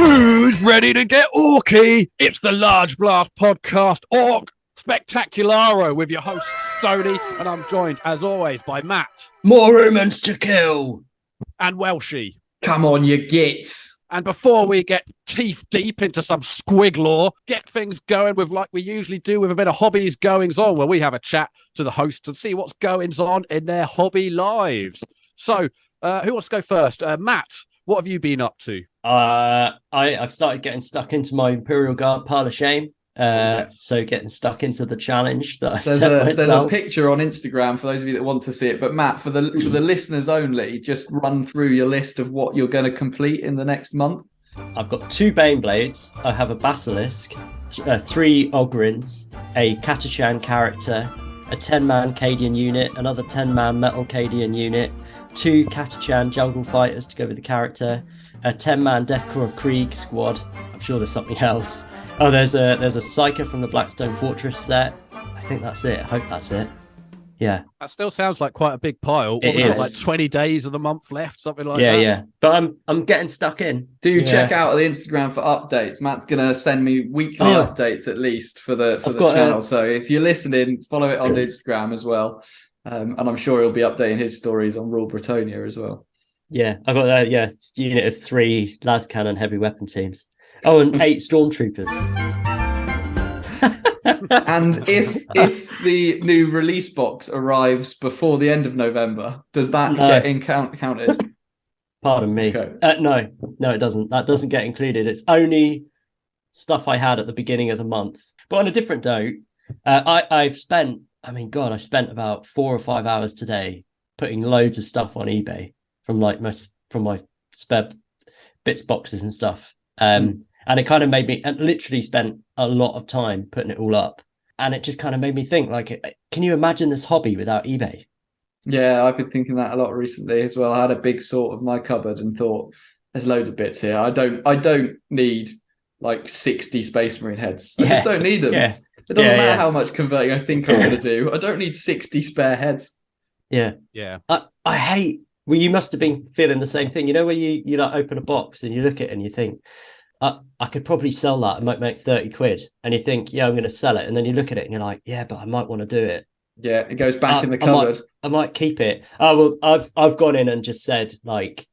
Who's ready to get orky? It's the Large Blast Podcast, Ork Spectacularo, with your host Stoney, and I'm joined, as always, by Matt. More humans to kill. And Welshie. Come on, you gits. And before we get teeth deep into some squig lore, get things going with, like we usually do, with a bit of hobbies goings on, where we have a chat to the hosts and see what's goings on in their hobby lives. So, who wants to go first? Matt, what have you been up to? I've started getting stuck into my Imperial Guard pile of shame. So getting stuck into the challenge that I set myself. There's a picture on Instagram for those of you that want to see it. But Matt, for the listeners only, just run through your list of what you're going to complete in the next month. I've got 2 Baneblades. I have a Basilisk, 3 Ogrins, a Catachan character, a 10-man Cadian unit, another 10-man Metal Cadian unit, 2 Catachan Jungle Fighters to go with the character, a 10-man Decor of Krieg squad. I'm sure there's something else. Oh, there's a Psyker from the Blackstone Fortress set. I think that's it. I hope that's it. Yeah. That still sounds like quite a big pile. It is. Like 20 days of the month left, something like that. Yeah. But I'm getting stuck in. Check out the Instagram for updates. Matt's gonna send me weekly updates at least for the channel. So if you're listening, follow it on the Instagram as well. And I'm sure he'll be updating his stories on Rule Bretonia as well. Yeah, I've got a unit of 3 las cannon heavy weapon teams. Oh, and 8 stormtroopers. And if the new release box arrives before the end of November, does that get counted? Pardon me. Okay. No, it doesn't. That doesn't get included. It's only stuff I had at the beginning of the month. But on a different note, I've spent about 4 or 5 hours today putting loads of stuff on eBay from my spare bits boxes and stuff. And it kind of made me, and literally spent a lot of time putting it all up. And it just kind of made me think, like, can you imagine this hobby without eBay? Yeah, I've been thinking that a lot recently as well. I had a big sort of my cupboard and thought, there's loads of bits here. I don't need like 60 Space Marine heads. I just don't need them. Yeah. It doesn't matter how much converting I think I'm going to do. I don't need 60 spare heads. Yeah. I hate. Well, you must have been feeling the same thing. You know, where you like open a box and you look at it and you think, I could probably sell that. I might make 30 quid. And you think, yeah, I'm going to sell it. And then you look at it and you're like, yeah, but I might want to do it. Yeah, it goes back in the cupboard. I might keep it. Oh, well, I've gone in and just said, like,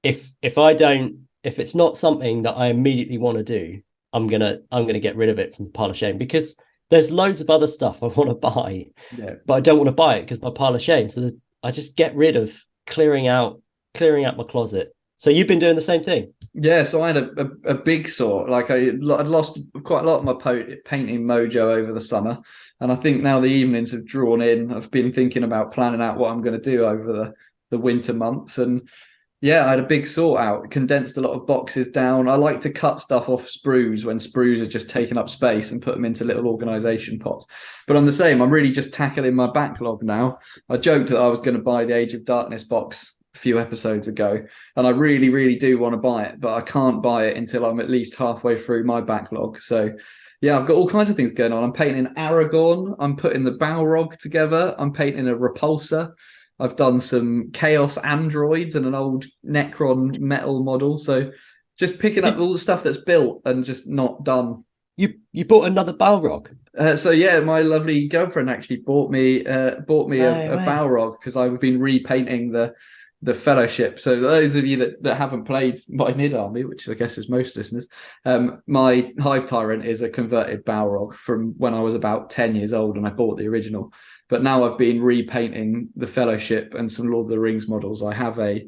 if it's not something that I immediately want to do, I'm gonna get rid of it from the pile of shame, because there's loads of other stuff I want to buy, but I don't want to buy it because my pile of shame. So I just get rid of clearing out my closet. So you've been doing the same thing? Yeah, so I had a big sort. Like I'd lost quite a lot of my painting mojo over the summer, and I think now the evenings have drawn in. I've been thinking about planning out what I'm going to do over the winter months, and yeah, I had a big sort out. Condensed a lot of boxes down. I like to cut stuff off sprues when sprues are just taking up space and put them into little organisation pots. But I'm the same. I'm really just tackling my backlog now. I joked that I was going to buy the Age of Darkness box a few episodes ago, and I really, really do want to buy it, but I can't buy it until I'm at least halfway through my backlog. So yeah, I've got all kinds of things going on. I'm painting Aragorn. I'm putting the Balrog together. I'm painting a Repulsor. I've done some Chaos androids and an old Necron metal model. So just picking up all the stuff that's built and just not done. You bought another Balrog? So yeah, my lovely girlfriend actually bought me a Balrog because I've been repainting the Fellowship. So those of you that haven't played my Nid Army, which I guess is most listeners, my Hive Tyrant is a converted Balrog from when I was about 10 years old and I bought the original. But now I've been repainting the Fellowship and some Lord of the Rings models. I have a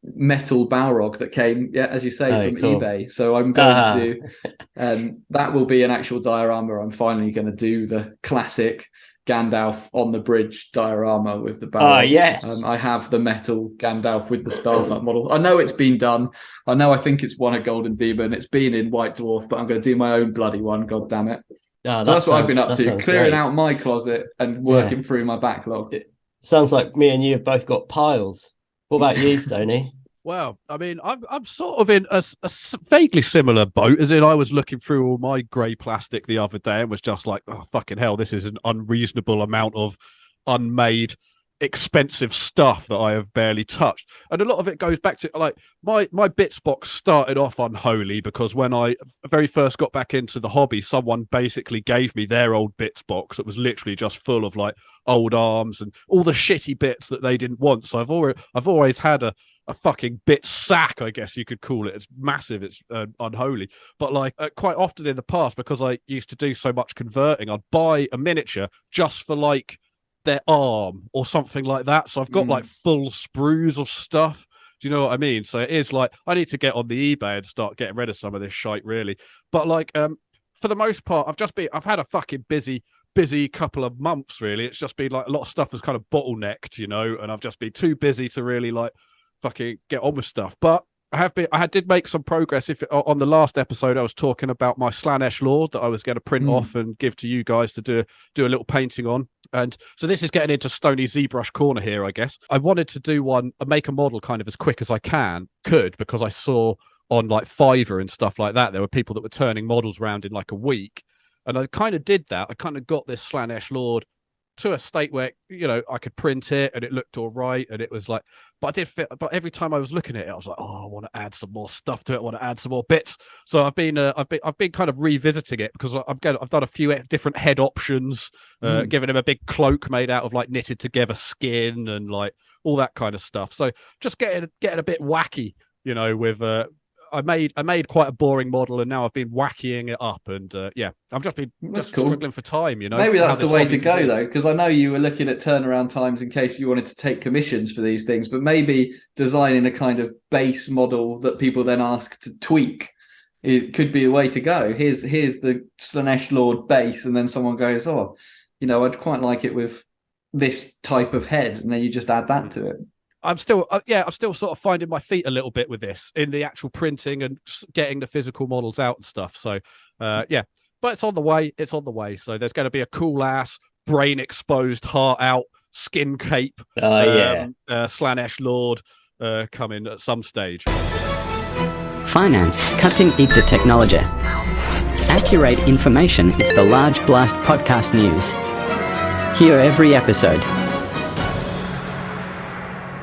metal Balrog that came, as you say, from eBay. So I'm going to, that will be an actual diorama. I'm finally going to do the classic Gandalf on the bridge diorama with the Balrog. Oh, yes. I have the metal Gandalf with the Starfat model. I know it's been done. I think it's won a Golden Demon. It's been in White Dwarf, but I'm going to do my own bloody one. God damn it. Oh, so that's what I've been up to, clearing out my closet and working through my backlog. It sounds like me and you have both got piles. What about you, Stoney? Well, I mean, I'm sort of in a vaguely similar boat, as in I was looking through all my grey plastic the other day and was just like, oh, fucking hell, this is an unreasonable amount of unmade expensive stuff that I have barely touched. And a lot of it goes back to like my bits box started off unholy because when I very first got back into the hobby, someone basically gave me their old bits box that was literally just full of like old arms and all the shitty bits that they didn't want. So I've always had a fucking bit sack, I guess you could call it. It's massive, it's unholy. But like quite often in the past, because I used to do so much converting, I'd buy a miniature just for like their arm or something like that. So I've got like full sprues of stuff. Do you know what I mean? So it is like I need to get on the eBay and start getting rid of some of this shite, really. But like for the most part, I've had a fucking busy couple of months, really. It's just been like a lot of stuff has kind of bottlenecked, you know, and I've just been too busy to really like fucking get on with stuff. But I did make some progress. On the last episode, I was talking about my Slanesh Lord that I was going to print off and give to you guys to do a little painting on. And so this is getting into Stony ZBrush corner here, I guess. I wanted to make a model kind of as quick as I could, because I saw on like Fiverr and stuff like that, there were people that were turning models around in like a week. And I kind of did that. I kind of got this Slanesh Lord to a state where, you know, I could print it and it looked all right. And it was like, but every time I was looking at it, I was like, oh, I want to add some more stuff to it. I want to add some more bits. So I've been kind of revisiting it because I've done a few different head options, giving him a big cloak made out of like knitted together skin and like all that kind of stuff. So just getting a bit wacky, you know, with I made quite a boring model, and now I've been wackying it up, and I've just been struggling for time, you know. Maybe that's the way to go, though, because I know you were looking at turnaround times in case you wanted to take commissions for these things, but maybe designing a kind of base model that people then ask to tweak, it could be a way to go. Here's the Slanesh Lord base, and then someone goes, oh, you know, I'd quite like it with this type of head, and then you just add that to it. I'm still sort of finding my feet a little bit with this in the actual printing and getting the physical models out and stuff. So, but it's on the way. It's on the way. So there's going to be a cool ass, brain exposed, heart out, skin cape, Slanesh Lord coming at some stage. Finance, cutting into technology. Accurate information is the Large Blast podcast news. Hear every episode.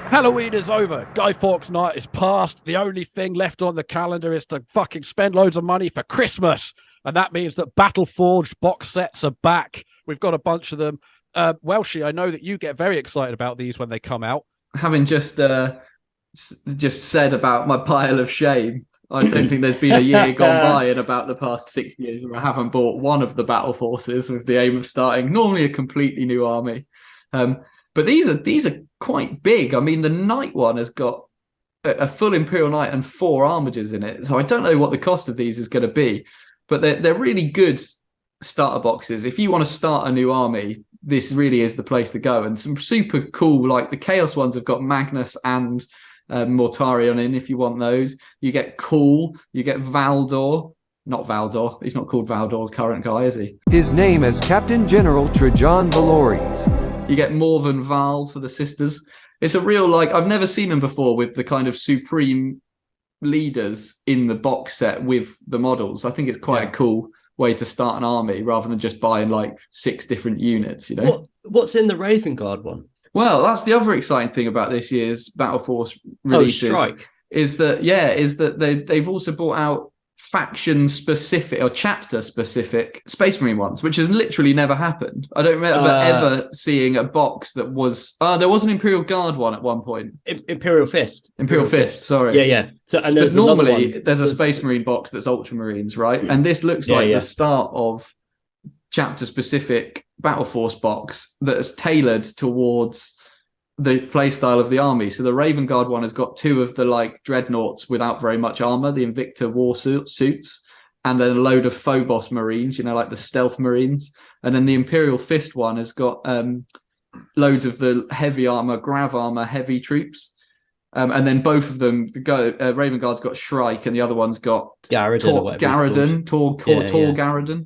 Halloween is over. Guy Fawkes night is past. The only thing left on the calendar is to fucking spend loads of money for Christmas. And that means that Battleforged box sets are back. We've got a bunch of them. Welshie, I know that you get very excited about these when they come out. Having just said about my pile of shame, I don't think there's been a year gone by in about the past 6 years where I haven't bought one of the battle forces with the aim of starting normally a completely new army. But these are quite big. I mean, the Knight one has got a full Imperial Knight and 4 armigers in it. So I don't know what the cost of these is going to be, but they're really good starter boxes. If you want to start a new army, this really is the place to go. And some super cool, like the Chaos ones have got Magnus and Mortarion in. If you want those, you get Cool, you get Valdor. Not Valdor. He's not called Valdor, current guy, is he? His name is Captain General Trajan Valores. You get Morven Val for the sisters. It's a real, like, I've never seen them before with the kind of supreme leaders in the box set with the models. I think it's quite a cool way to start an army rather than just buying like 6 different units, you know? What's in the Raven Guard one? Well, that's the other exciting thing about this year's Battle Force releases. Strike. Is that they've also brought out faction specific or chapter specific Space Marine ones, which has literally never happened. I don't remember ever seeing a box that was there was an Imperial Guard one at one point. Imperial Fist, sorry. Yeah so and but normally there's a Space Marine box that's Ultramarines, right? And this looks like the start of chapter specific Battle Force box that's tailored towards the playstyle of the army. So the Raven Guard one has got 2 of the like dreadnoughts without very much armor, the Invicta war suits, and then a load of Phobos Marines, you know, like the stealth Marines. And then the Imperial Fist one has got loads of the heavy armor, grav armor, heavy troops. And then both of them, Raven Guard's got Shrike and the other one's got Garridan, Tor Garridan.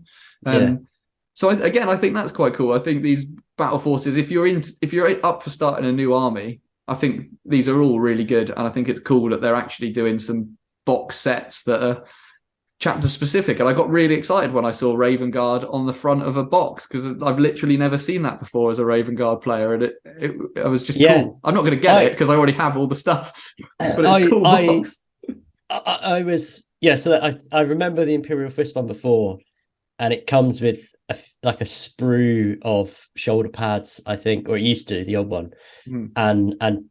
So I think that's quite cool. I think these battle forces, if you're up for starting a new army, I think these are all really good, and I think it's cool that they're actually doing some box sets that are chapter specific, and I got really excited when I saw Raven Guard on the front of a box, because I've literally never seen that before as a Raven Guard player, and it was just cool. I'm not going to get it because I already have all the stuff, but it's a cool box. I was so I remember the Imperial Fist one before, and it comes with a sprue of shoulder pads, I think, or it used to, the old one, and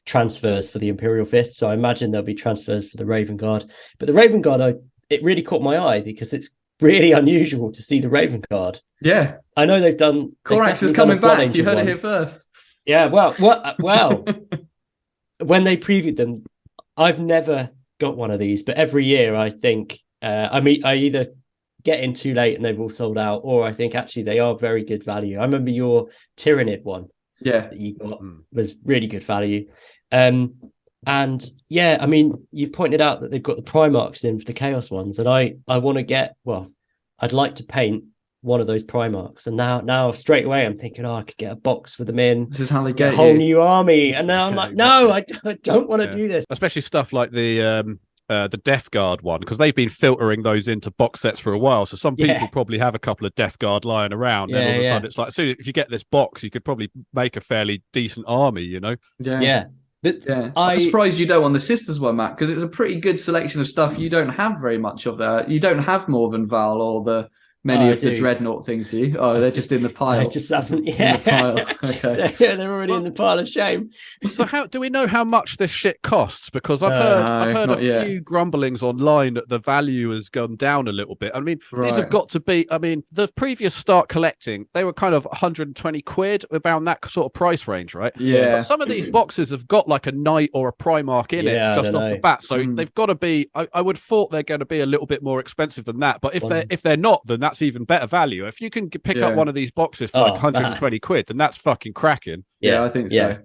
transfers for the Imperial Fist. So I imagine there'll be transfers for the Raven Guard, but the Raven Guard, it really caught my eye because it's really unusual to see the Raven Guard. Yeah, I know they've done. Orkz is coming back. You heard it here first. Yeah, well, when they previewed them, I've never got one of these, but every year I think I either get in too late and they've all sold out, or I think actually they are very good value. I remember your Tyrannid one, that you got was really good value. And yeah, I mean, you pointed out that they've got the Primarchs in for the Chaos ones, and I want to get, I'd like to paint one of those Primarchs, and now straight away I'm thinking, I could get a box with them in. This is how they get a whole new army, and now I'm like, no, I don't want to do this. Especially stuff like the Death Guard one, because they've been filtering those into box sets for a while. So some people probably have a couple of Death Guard lying around, and all of a sudden it's like, so if you get this box, you could probably make a fairly decent army, you know? Yeah. But I'm surprised you don't on the Sisters one, Matt, because it's a pretty good selection of stuff you don't have very much of there. You don't have Morven Val or the many of the Dreadnought things, do you? Oh, they're just in the pile. I just haven't. In the pile. Okay. They're already in the pile of shame. So how do we know how much this shit costs? Because I've heard a few grumblings online that the value has gone down a little bit. I mean, these have got to be. I mean, the previous Start Collecting, they were kind of 120 quid, around that sort of price range, right? Yeah. But some of these boxes have got like a Knight or a Primarch in it just off the bat, so they've got to be. I would have thought they're going to be a little bit more expensive than that. But if they're not, then that's even better value. If you can pick up one of these boxes for like 120 quid, then that's fucking cracking. Yeah, I think so.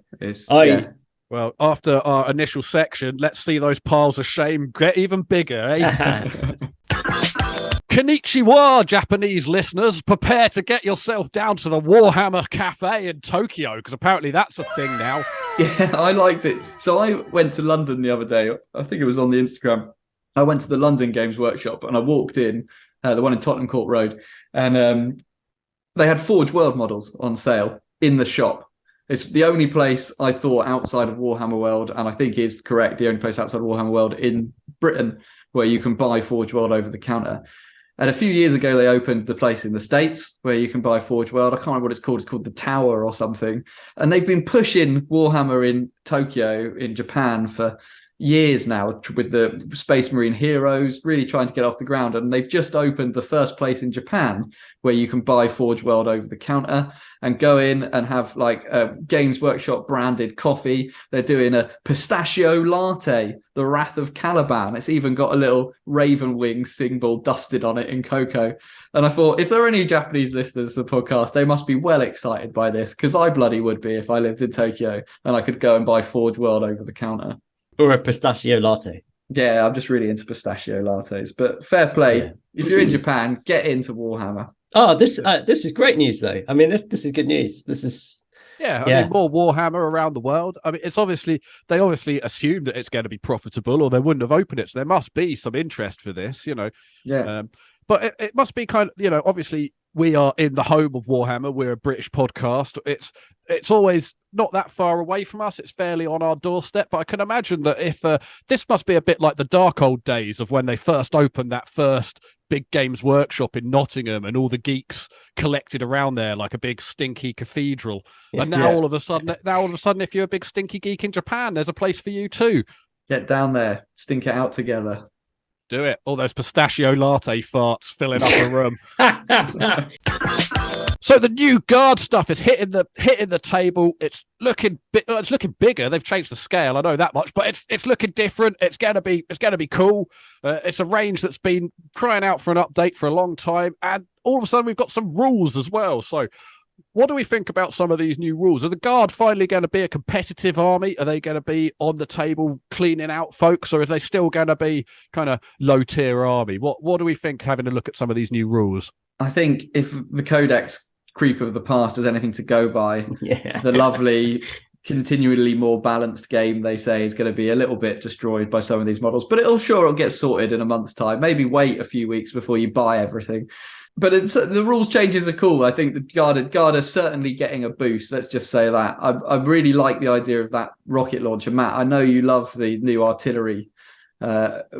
Well, after our initial section, let's see those piles of shame get even bigger, eh? Konnichiwa, Japanese listeners. Prepare to get yourself down to the Warhammer Cafe in Tokyo, because apparently that's a thing now. Yeah, I liked it. So I went to London the other day. I think it was on the Instagram. I went to the London Games Workshop and I walked in, the one in Tottenham Court Road, and they had Forge World models on sale in the shop. It's the only place I thought outside of Warhammer World, and I think is correct, the only place outside of Warhammer World in Britain where you can buy Forge World over the counter. And a few years ago, they opened the place in the States where you can buy Forge World. I can't remember what it's called. It's called the Tower or something. And they've been pushing Warhammer in Tokyo, in Japan, for years now with the Space Marine Heroes, really trying to get off the ground. And they've just opened the first place in Japan where you can buy Forge World over the counter and go in and have like a Games Workshop branded coffee. They're doing a pistachio latte, the Wrath of Caliban. It's even got a little raven wing symbol dusted on it in cocoa. And I thought, if there are any Japanese listeners to the podcast, they must be well excited by this, because I bloody would be if I lived in Tokyo and I could go and buy Forge World over the counter. Or a pistachio latte. Yeah, I'm just really into pistachio lattes. But fair play. Yeah. If you're in Japan, get into Warhammer. Oh, this is great news, though. I mean, this is good news. This is... I mean, more Warhammer around the world. I mean, they obviously assume that it's going to be profitable, or they wouldn't have opened it. So there must be some interest for this, you know. Yeah. But it must be kind of, you know, obviously we are in the home of Warhammer. We're a British podcast. It's always not that far away from us. It's fairly on our doorstep. But I can imagine that if this must be a bit like the dark old days of when they first opened that first big Games Workshop in Nottingham, and all the geeks collected around there like a big stinky cathedral. And now all of a sudden, if you're a big stinky geek in Japan, there's a place for you too. Get down there, stink it out together. Do it. All those pistachio latte farts filling up a room. So the new guard stuff is hitting the table. It's looking bigger. They've changed the scale. I know that much, but it's looking different. It's gonna be cool. It's a range that's been crying out for an update for a long time, and all of a sudden we've got some rules as well. So, what do we think about some of these new rules? Are the Guard finally going to be a competitive army? Are they going to be on the table cleaning out folks, or are they still going to be kind of low-tier army? What do we think, having a look at some of these new rules? I think if the Codex Creep of the Past has anything to go by, the lovely continually more balanced game, they say, is going to be a little bit destroyed by some of these models. But it'll get sorted in a month's time. Maybe wait a few weeks before you buy everything. But the rules changes are cool. I think the guard are certainly getting a boost. Let's just say that. I really like the idea of that rocket launcher. Matt, I know you love the new artillery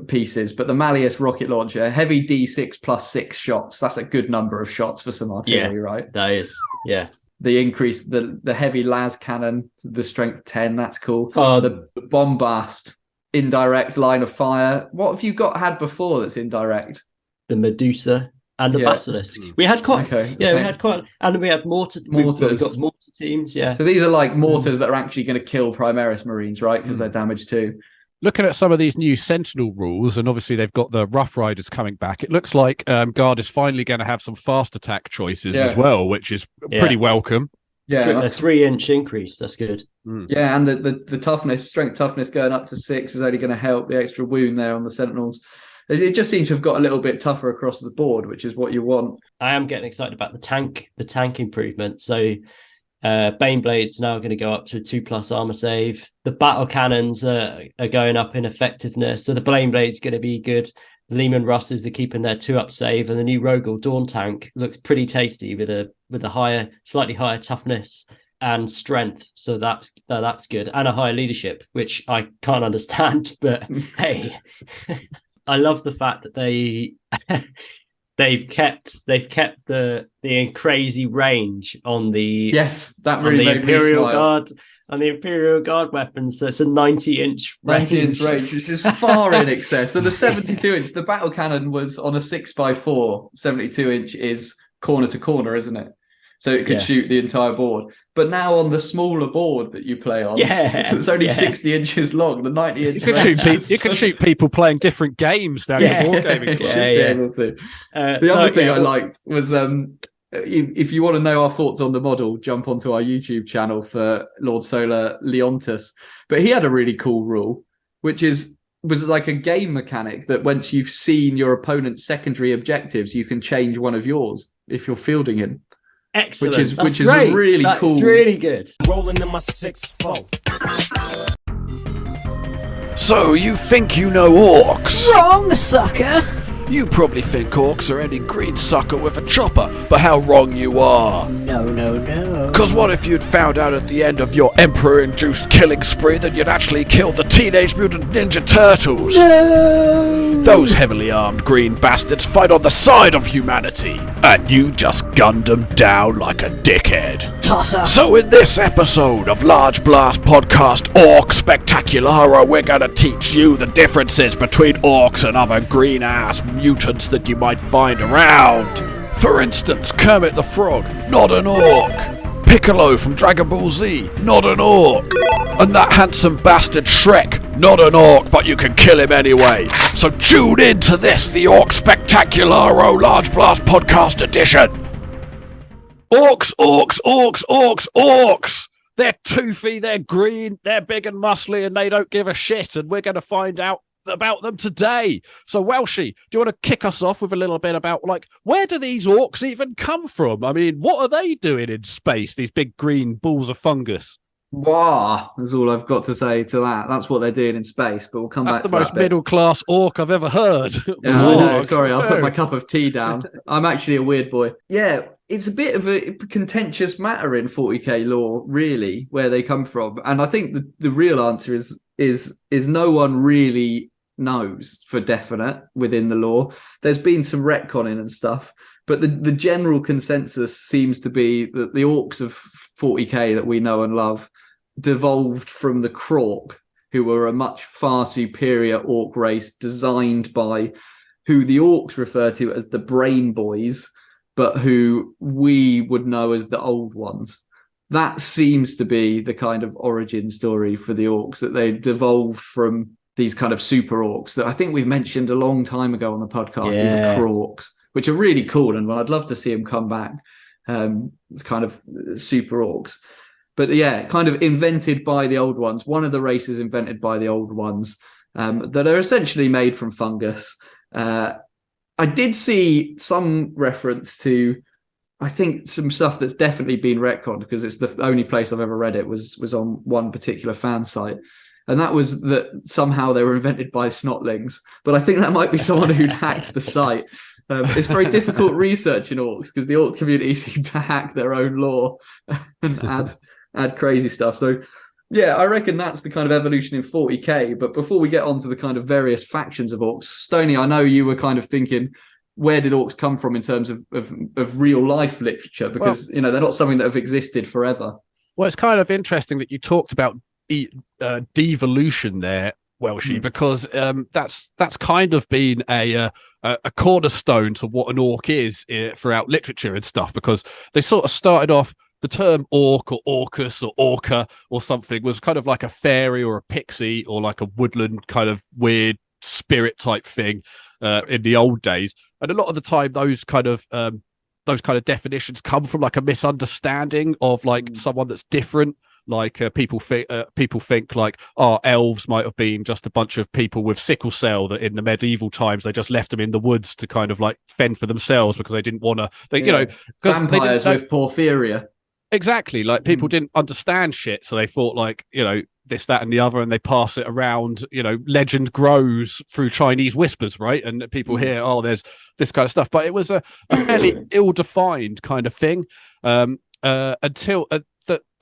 pieces, but the Malleus rocket launcher, heavy D6 plus 6 shots. That's a good number of shots for some artillery, right? That is, yeah. The increase, the heavy las cannon, the strength 10, that's cool. Oh, the bombast, indirect line of fire. What have you had before that's indirect? The Medusa. And the Basilisk. We had quite, and we had mortars. We've got mortar teams, yeah. So these are like mortars that are actually going to kill Primaris Marines, right? Because they're damaged too. Looking at some of these new Sentinel rules, and obviously they've got the Rough Riders coming back, it looks like Guard is finally going to have some fast attack choices as well, which is pretty welcome. Yeah, a 3-inch increase. That's good. Yeah, and the toughness, strength toughness going up to 6 is only going to help the extra wound there on the Sentinels. It just seems to have got a little bit tougher across the board, which is what you want. I am getting excited about the tank improvement. So Baneblades now going to go up to a 2+ armor save. The battle cannons are going up in effectiveness. So the Baneblades going to be good. The Lehman Russes are keeping their 2-up save, and the new Rogel Dawn tank looks pretty tasty with a slightly higher toughness and strength. So that's good, and a higher leadership, which I can't understand, but hey. I love the fact that they've kept the crazy range on the that really made Imperial me smile. Guard on the Imperial Guard weapons. So it's a 90-inch range. 90-inch range, which is far in excess. So the 72-inch, the battle cannon was on a 6x4. 72-inch is corner to corner, isn't it? So it could shoot the entire board. But now on the smaller board that you play on, it's only 60 inches long. The 90-inch you can shoot people playing different games down your wargaming club. The other thing I liked was if you want to know our thoughts on the model, jump onto our YouTube channel for Lord Solar Leontus. But he had a really cool rule, which was like a game mechanic that once you've seen your opponent's secondary objectives, you can change one of yours if you're fielding him. Excellent. Which is a really cool. It's really good. Rolling in my 6-4. So you think you know orcs? Wrong, sucker! You probably think orcs are any green sucker with a chopper, but how wrong you are. No. Cause what if you'd found out at the end of your Emperor-induced killing spree that you'd actually killed the Teenage Mutant Ninja Turtles? No! Those heavily armed green bastards fight on the side of humanity, and you just gunned them down like a dickhead. Tosser. So in this episode of Large Blast Podcast Orc Spectaculara, we're gonna teach you the differences between orcs and other green-ass mutants that you might find around. For instance, Kermit the Frog, not an orc. Piccolo from Dragon Ball Z, not an orc. And that handsome bastard Shrek, not an orc, but you can kill him anyway. So tune in to this, the Orc Spectacularo Large Blast Podcast Edition. Orcs. They're toothy, they're green, they're big and muscly, and they don't give a shit. And we're going to find out about them today. So Welshie, do you want to kick us off with a little bit about, like, where do these orcs even come from? I mean, what are they doing in space, these big green balls of fungus? Wow, that's all I've got to say to that. That's what they're doing in space, but we'll come back to that. That's the most middle-class orc I've ever heard. Yeah, I know. Sorry, I'll put my cup of tea down. I'm actually a weird boy. Yeah, it's a bit of a contentious matter in 40k lore, really, where they come from. And I think the real answer is no one really knows for definite within the lore. There's been some retconning and stuff, but the general consensus seems to be that the orcs of 40k that we know and love devolved from the Krork, who were a much far superior orc race designed by who the orcs refer to as the Brain Boys, but who we would know as the Old Ones. That seems to be the kind of origin story for the orcs, that they devolved from these kind of super orcs that I think we've mentioned a long time ago on the podcast. These are Krorks, which are really cool, and I'd love to see them come back. It's kind of super orcs. But yeah, kind of invented by the Old Ones. One of the races invented by the Old Ones that are essentially made from fungus. I did see some reference to I think some stuff that's definitely been retconned, because it's the only place I've ever read it was on one particular fan site. And that was that somehow they were invented by snotlings. But I think that might be someone who'd hacked the site. It's very difficult research in Orkz because the Orc community seem to hack their own lore and add crazy stuff. So, yeah, I reckon that's the kind of evolution in 40k. But before we get on to the kind of various factions of Orcs, Stoney, I know you were kind of thinking, where did Orcs come from in terms of real life literature? Because, they're not something that have existed forever. Well, it's kind of interesting that you talked about devolution there, Welshie, because that's kind of been a cornerstone to what an orc is throughout literature and stuff, because they sort of started off, the term orc or orcus or orca or something was kind of like a fairy or a pixie or like a woodland kind of weird spirit type thing in the old days. And a lot of the time those kind of definitions come from like a misunderstanding of like someone that's different. Like people think like, elves might have been just a bunch of people with sickle cell that in the medieval times they just left them in the woods to kind of like fend for themselves because they didn't want to. Vampires with porphyria. Exactly, like people didn't understand shit, so they thought like this, that, and the other, and they pass it around. Legend grows through Chinese whispers, right? And people hear, there's this kind of stuff, but it was a fairly ill-defined kind of thing until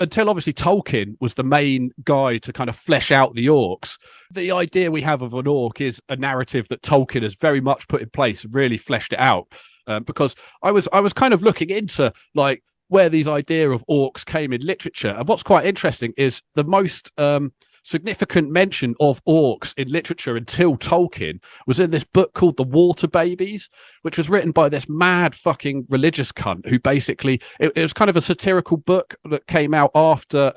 obviously Tolkien was the main guy to kind of flesh out the orcs. The idea we have of an orc is a narrative that Tolkien has very much put in place and really fleshed it out. Because I was kind of looking into like where these idea of orcs came in literature, and what's quite interesting is the most significant mention of orcs in literature until Tolkien was in this book called The Water Babies, which was written by this mad fucking religious cunt who basically, it was kind of a satirical book that came out after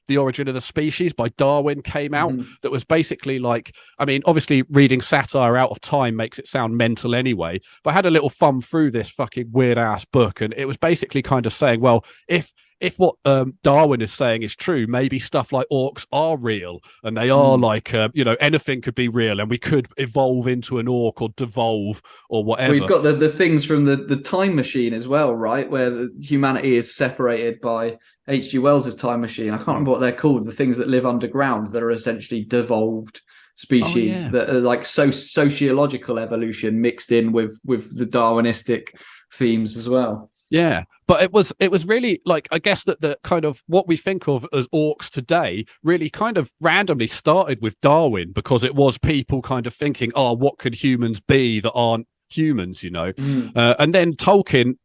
The Origin of the Species by Darwin came out, that was basically like, I mean, obviously reading satire out of time makes it sound mental anyway, but I had a little thumb through this fucking weird ass book, and it was basically kind of saying, well, if what Darwin is saying is true, maybe stuff like orcs are real, and they are like, anything could be real, and we could evolve into an orc or devolve or whatever. We've got the things from the Time Machine as well, right? Where humanity is separated by H.G. Wells's Time Machine. I can't remember what they're called. The things that live underground that are essentially devolved species that are like sociological evolution mixed in with the Darwinistic themes as well. Yeah, but it was really like, I guess that the kind of what we think of as orcs today really kind of randomly started with Darwin, because it was people kind of thinking, what could humans be that aren't humans, and then Tolkien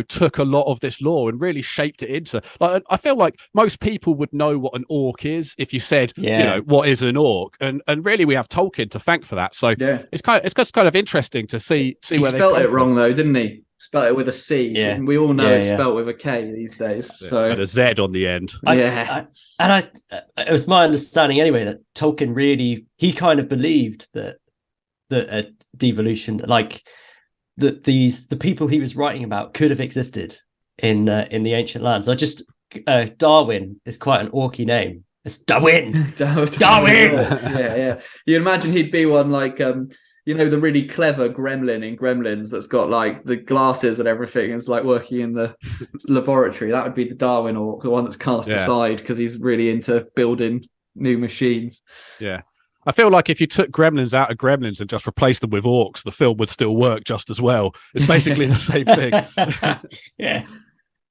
took a lot of this lore and really shaped it into, like, I feel like most people would know what an orc is if you said, what is an orc, and really we have Tolkien to thank for that. So it's just kind of interesting to see where they spelled it wrong though, didn't he? Spelled it with a C. Yeah. We all know it's spelled with a K these days. So and a Z on the end. It was my understanding anyway that Tolkien really, he kind of believed that a devolution, like that the people he was writing about could have existed in the ancient lands. Darwin is quite an orky name. It's Darwin. Darwin. Yeah. You imagine he'd be one like the really clever gremlin in Gremlins that's got like the glasses and everything, and it's like working in the laboratory. That would be the Darwin orc, the one that's cast aside because he's really into building new machines. Yeah. I feel like if you took Gremlins out of Gremlins and just replaced them with orcs, the film would still work just as well. It's basically the same thing. Yeah.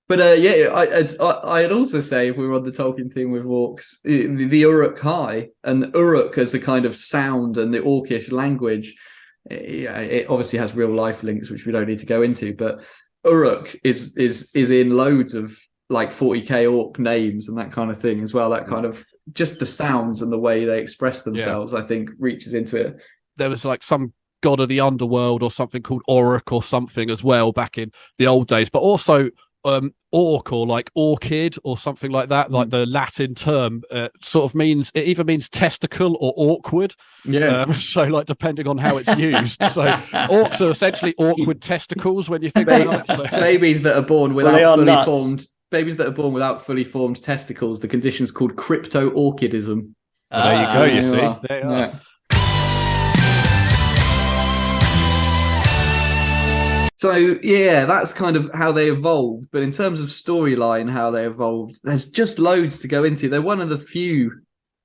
But I'd also say, if we were on the Tolkien thing with orcs, the Uruk Hai and Uruk as a kind of sound and the orcish language, it obviously has real life links, which we don't need to go into. But Uruk is in loads of like 40k orc names and that kind of thing as well. That kind of just the sounds and the way they express themselves, I think, reaches into it. There was like some god of the underworld or something called Orc or something as well back in the old days, but also orc or like orchid or something like that, like the Latin term sort of means, it either means testicle or awkward. So like depending on how it's used. So orcs are essentially awkward testicles when you think about it. So. Babies that are born without fully formed testicles, the condition's called crypto-orchidism. There you go, you see. There you are. So yeah, that's kind of how they evolved. But in terms of storyline, how they evolved, there's just loads to go into. They're one of the few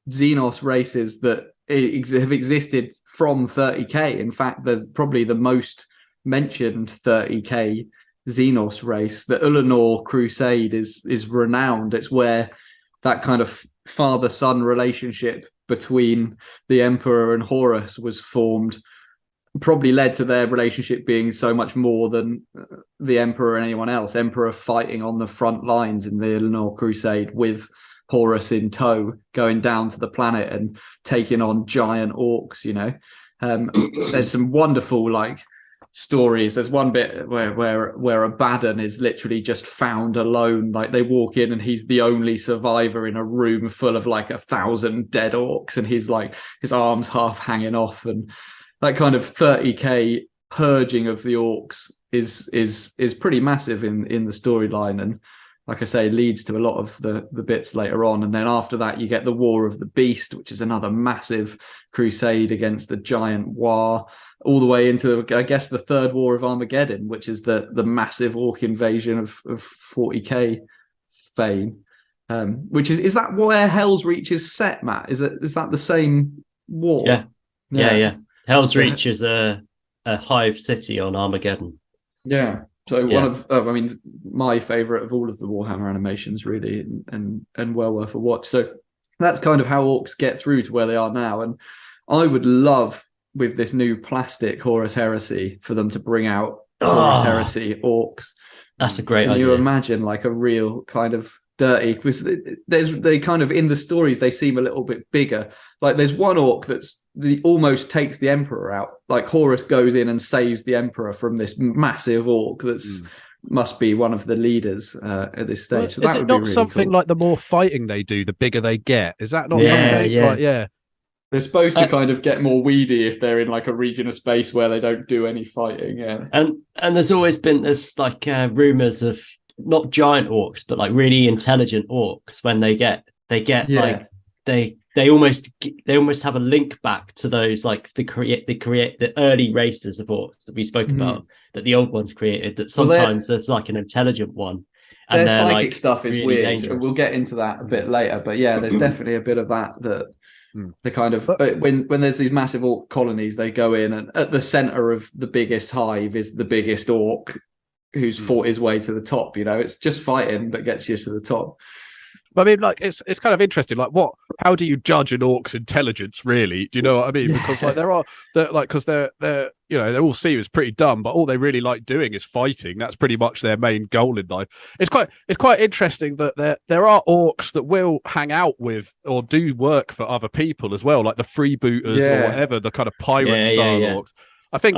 Xenos races that have existed from 30k. In fact, they're probably the most mentioned 30k Xenos race. The Ulanor Crusade is renowned. It's where that kind of father-son relationship between the Emperor and Horus was formed, probably led to their relationship being so much more than the Emperor and anyone else. Emperor fighting on the front lines in the Ulanor Crusade with Horus in tow, going down to the planet and taking on giant orcs, you know. There's some wonderful stories. There's one bit where Abaddon is literally just found alone. Like they walk in and he's the only survivor in a room full of 1,000 dead orcs, and he's his arms half hanging off, and that kind of 30k purging of the orcs is pretty massive in the storyline, and like I say, leads to a lot of the bits later on. And then after that, you get the War of the Beast, which is another massive crusade against the giant War, all the way into, I guess, the Third War of Armageddon, which is the massive orc invasion of 40k fame. Which is that where Hell's Reach is set, Matt? Is that the same war? Yeah. Hell's Reach is a hive city on Armageddon. Yeah. So one of, my favorite of all of the Warhammer animations, really, and well worth a watch. So that's kind of how orcs get through to where they are now. And I would love, with this new plastic Horus Heresy, for them to bring out Horus Heresy orcs. That's a great Can idea. you imagine a real kind of dirty, because they kind of, in the stories, they seem a little bit bigger. There's one orc that's almost takes the Emperor out. Horus goes in and saves the Emperor from this massive orc that's must be one of the leaders at this stage. So is that it would be not really something cool. like the more fighting they do, the bigger they get? Is that not Yeah, something? yeah. They're supposed to kind of get more weedy if they're in a region of space where they don't do any fighting. Yeah, and there's always been this rumors of not giant orcs, but really intelligent orcs. When they get they almost have a link back to those the early races of orcs that we spoke about, that the old ones created. That sometimes there's an intelligent one. And their psychic stuff is really weird. dangerous. We'll get into that a bit later, but yeah, there's definitely a bit of that the kind of when there's these massive orc colonies, they go in, and at the center of the biggest hive is the biggest orc who's fought his way to the top. It's just fighting that gets you to the top. But I mean, it's kind of interesting. How do you judge an orc's intelligence, really? Do you know what I mean? Because because they're they all seem as pretty dumb, but all they really like doing is fighting. That's pretty much their main goal in life. It's quite interesting that there are orcs that will hang out with or do work for other people as well, like the freebooters or whatever, the kind of pirate style orcs. I think.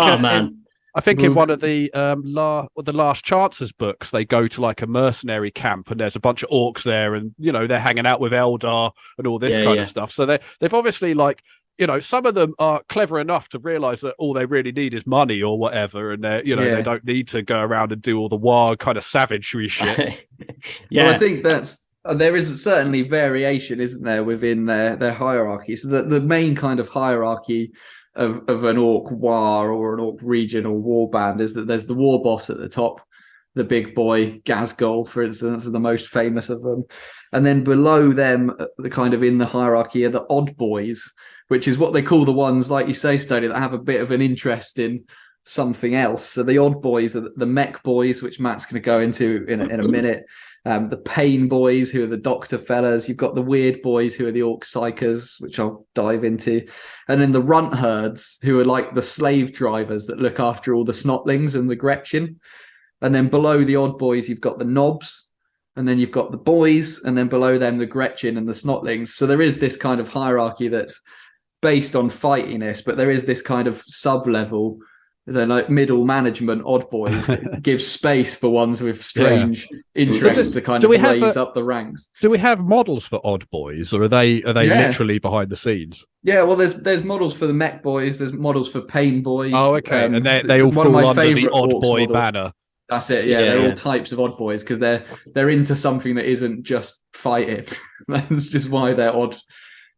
I think in one of the Last Chance's books, they go to a mercenary camp, and there's a bunch of orcs there, and they're hanging out with Eldar and all this kind of stuff. So they've obviously some of them are clever enough to realize that all they really need is money or whatever, and they don't need to go around and do all the wild kind of savagery shit. Well, I think there is certainly variation, isn't there, within their hierarchy. So the main kind of hierarchy of an orc war or an orc region or war band is that there's the war boss at the top, the big boy, Gazgol, for instance, is the most famous of them. And then below them, the kind of in the hierarchy, are the odd boys, which is what they call the ones, like you say, Stoney, that have a bit of an interest in something else. So the odd boys are the mech boys, which Matt's going to go into in a minute. The pain boys, who are the doctor fellas. You've got the weird boys, who are the orc psychers, which I'll dive into. And then the runt herds, who are the slave drivers that look after all the snotlings and the Gretchen. And then below the odd boys, you've got the knobs. And then you've got the boys. And then below them, the Gretchen and the snotlings. So there is this kind of hierarchy that's based on fightiness, but there is this kind of sub-level. They're middle management odd boys that give space for ones with strange interests to kind of raise up the ranks. Do we have models for odd boys, or are they literally behind the scenes? Yeah, well, there's models for the mech boys, there's models for pain boys. Oh, okay, and they all fall under the odd boy models. Banner. That's it. Yeah, they're all types of odd boys because they're into something that isn't just fighting. That's just why they're odd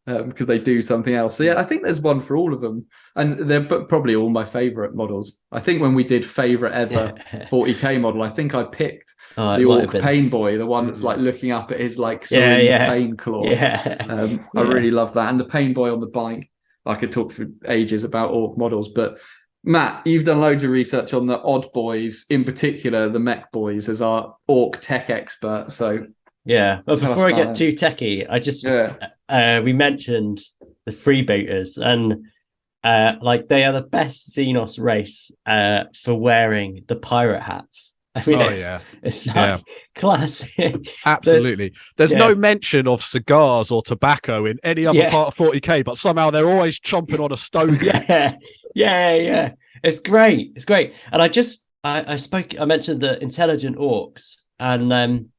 because they do something else. So yeah, I think there's one for all of them, and they're probably all my favorite models. I think when we did favorite ever 40k model, I think I picked the Orc Pain Boy, the one that's like looking up at his like syringe pain claw. I really love that, and the Pain Boy on the bike. I could talk for ages about Orc models, but Matt, you've done loads of research on the odd boys, in particular the mech boys, as our Orc tech expert. So yeah, but before I get too techie, I just we mentioned the freebooters, and like they are the best Xenos race for wearing the pirate hats. I mean, it's like classic. Absolutely. There's no mention of cigars or tobacco in any other part of 40k, but somehow they're always chomping on a stogie. Yeah. It's great. It's great. And I mentioned the intelligent orcs, and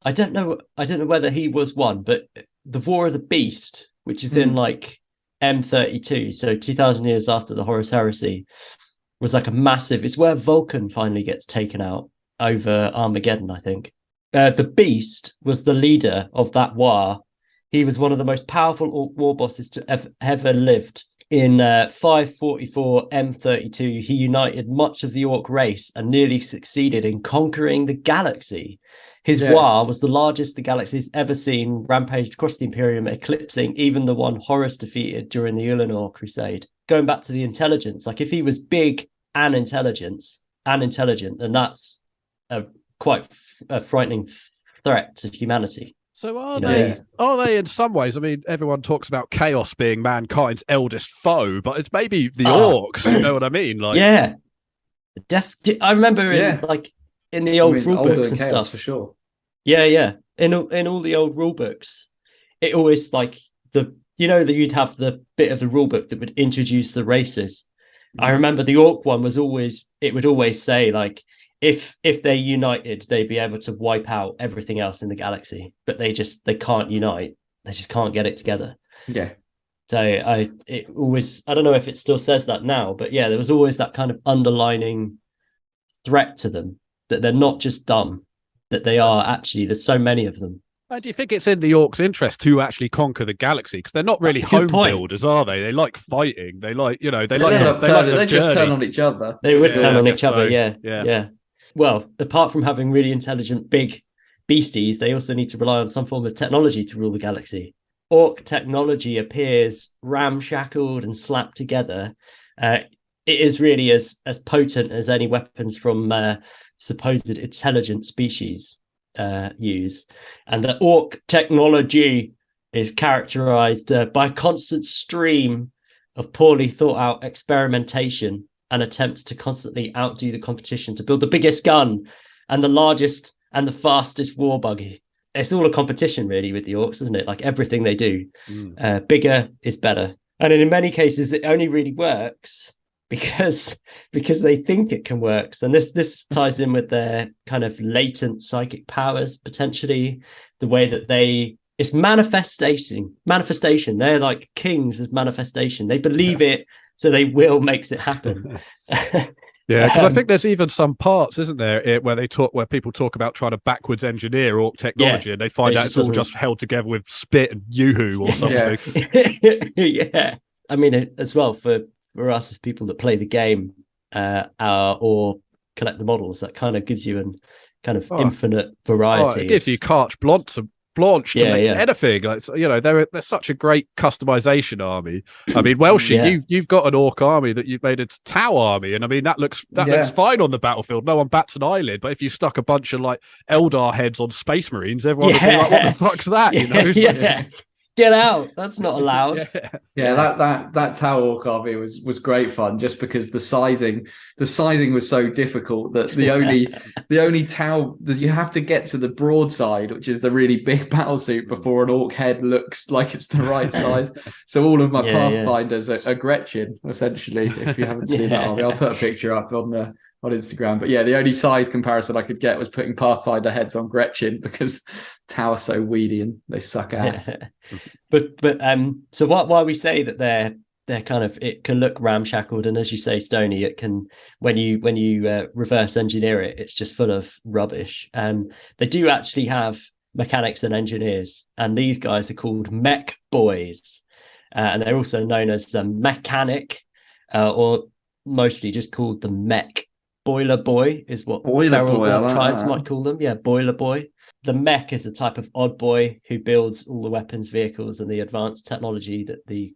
I don't know whether he was one, but the War of the Beast, which is in like M32, so 2,000 years after the Horus Heresy, was like a massive. It's where Vulcan finally gets taken out over Armageddon, I think. The Beast was the leader of that war. He was one of the most powerful orc war bosses to ever lived. In 544 M32, he united much of the orc race and nearly succeeded in conquering the galaxy. His war was the largest the galaxy's ever seen, rampaged across the Imperium, eclipsing even the one Horus defeated during the Ulanor Crusade. Going back to the intelligence, like if he was big and intelligent, then that's quite a frightening threat to humanity. So are they in some ways? I mean, everyone talks about chaos being mankind's eldest foe, but it's maybe the orcs. You know what I mean? Like, I remember in the old rule books and stuff for sure. Yeah. In all the old rule books, it always like that you'd have the bit of the rule book that would introduce the races. I remember the orc one would always say like, if they united, they'd be able to wipe out everything else in the galaxy, but they can't unite. They just can't get it together. Yeah. So I don't know if it still says that now, but yeah, there was always that kind of underlining threat to them, that they're not just dumb, that they are actually, there's so many of them. Do you think it's in the orcs' interest to actually conquer the galaxy? Because they're not really home builders, are they? They like fighting. They like, they just turn on each other. They would turn on each other. Yeah. Well, apart from having really intelligent big beasties, they also need to rely on some form of technology to rule the galaxy. Orc technology appears ramshackled and slapped together. It is really as potent as any weapons from supposed intelligent species use. And the orc technology is characterized by a constant stream of poorly thought out experimentation and attempts to constantly outdo the competition to build the biggest gun and the largest and the fastest war buggy. It's all a competition really with the orcs, isn't it? Like everything they do, bigger is better. And in many cases, it only really works because they think it can work. And this ties in with their kind of latent psychic powers, potentially the way that it's manifestation. They're like kings of manifestation. They believe it, so they will makes it happen. Yeah, because I think there's even some parts, isn't there, where people talk about trying to backwards engineer orc technology, and they find out it's all just held together with spit and yoo-hoo or something. Yeah. I mean, as well for us as people that play the game or collect the models, that kind of gives you an kind of infinite variety. It gives you carte blanche to make anything. Like, they're such a great customization army. I mean, Welshie, you've got an orc army that you've made a Tau army, and I mean that looks fine on the battlefield. No one bats an eyelid. But if you stuck a bunch of like Eldar heads on Space Marines, everyone would be like, "What the fuck's that?" Get out! That's not allowed. That Tau Orc army was great fun, just because the sizing was so difficult that the only Tau that you have to get to the broadside, which is the really big battle suit, before an orc head looks like it's the right size. So all of my Pathfinders are Gretchen, essentially. If you haven't seen that army, I'll put a picture up on Instagram. But yeah, the only size comparison I could get was putting Pathfinder heads on Gretchen, because Tau are so weedy and they suck ass. But so why we say that they're kind of, it can look ramshackled, and as you say, Stony, it can, when you reverse engineer it, it's just full of rubbish. They do actually have mechanics and engineers, and these guys are called mech boys, and they're also known as the mechanic, or mostly just called the mech. Boiler boy is what feral orc tribes might call them. Yeah, boiler boy. The mech is a type of odd boy who builds all the weapons, vehicles, and the advanced technology that the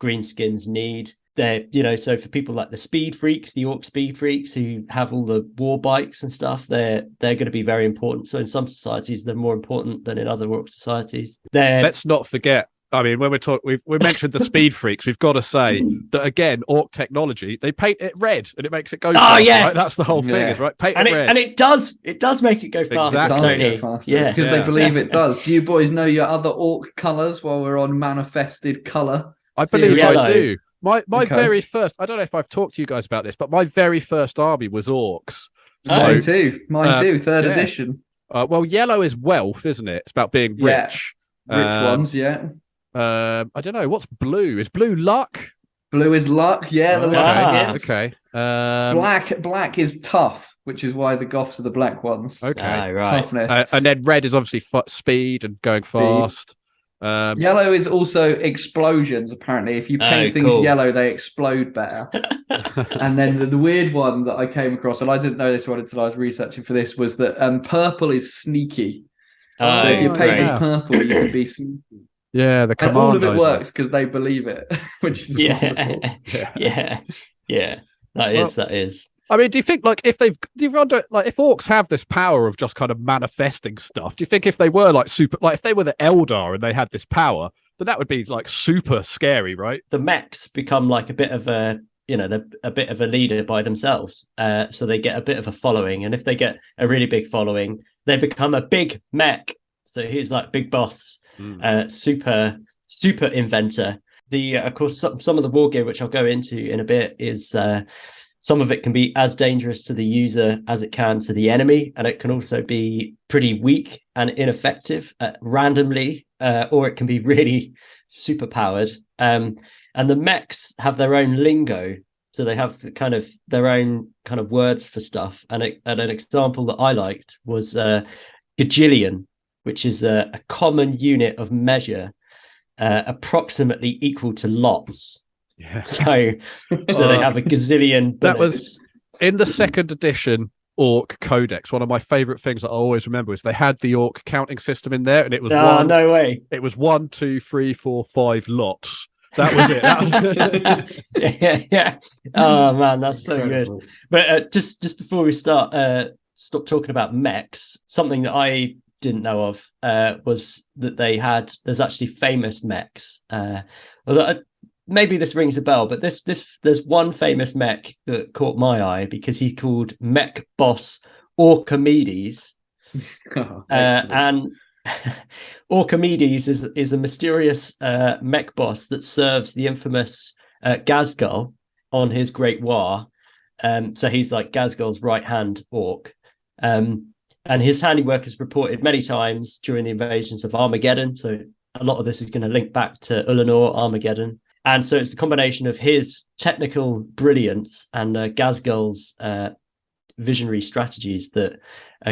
greenskins need. They're, so for people like the speed freaks, the orc speed freaks who have all the war bikes and stuff, they're going to be very important. So in some societies, they're more important than in other orc societies. Let's not forget. I mean, when we mentioned the speed freaks, we've got to say that again, orc technology, they paint it red and it makes it go faster. Yes. Right? That's the whole thing, is right. Paint it red, and it does make it go faster. Exactly. It does go faster, because they believe it does. Do you boys know your other orc colours while we're on manifested colour? I believe Yellow. I do. My very first. I don't know if I've talked to you guys about this, but my very first army was orcs. Mine too. Third edition. Well, yellow is wealth, isn't it? It's about being rich. Rich ones, yeah. I don't know. What's blue? Is blue luck? Blue is luck. Yeah, the luck hits. Okay. Black is tough, which is why the Goths are the black ones. Okay. Right. Toughness. And then red is obviously speed and going fast. Yellow is also explosions. Apparently, if you paint things yellow, they explode better. And then the weird one that I came across, and I didn't know this one until I was researching for this, was that purple is sneaky. So if you're painted purple, you can be sneaky. Yeah, the command. And all of it works because they believe it, which is wonderful. Yeah. That is. I mean, do you think if orcs have this power of just kind of manifesting stuff? Do you think if they were if they were the Eldar and they had this power, then that would be super scary, right? The mechs become like a bit of a they're a bit of a leader by themselves, so they get a bit of a following, and if they get a really big following, they become a big mech. So he's like big boss, super inventor. Of course, some of the war gear, which I'll go into in a bit, is some of it can be as dangerous to the user as it can to the enemy, and it can also be pretty weak and ineffective randomly, or it can be really super powered. And the mechs have their own lingo, so they have their own kind of words for stuff. And an example that I liked was gajillion, which is a common unit of measure, approximately equal to lots. Yeah. So they have a gazillion bullets. That was in the second edition Orc Codex. One of my favorite things that I always remember is they had the Orc counting system in there, and it was no way. It was 1, 2, 3, 4, 5 lots. That was it. Yeah. Oh man, that's so good. But just before we stop talking about mechs, something that I didn't know of was that there's actually famous mechs. Although maybe this rings a bell, but there's one famous mech that caught my eye because he's called Mech Boss Orkimedes. And Orkimedes is a mysterious mech boss that serves the infamous Gazgul on his Great War. So he's like Gazgul's right-hand orc. And his handiwork is reported many times during the invasions of Armageddon. So a lot of this is going to link back to Ulanor, Armageddon. And so it's the combination of his technical brilliance and Gazgul's visionary strategies that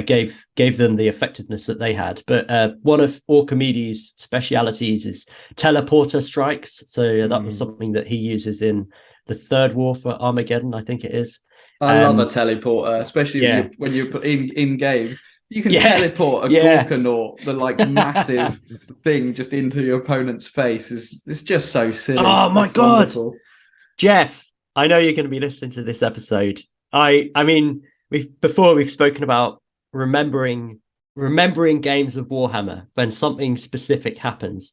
gave them the effectiveness that they had. But one of Orkimedes' specialities is teleporter strikes. So that was something that he uses in the third war for Armageddon, I think it is. I love a teleporter, especially when you're in game. You can teleport a Gorkanaut, the massive thing, just into your opponent's face. It's just so silly. Oh my god, wonderful. Jeff! I know you're going to be listening to this episode. I mean, we've spoken about remembering games of Warhammer when something specific happens.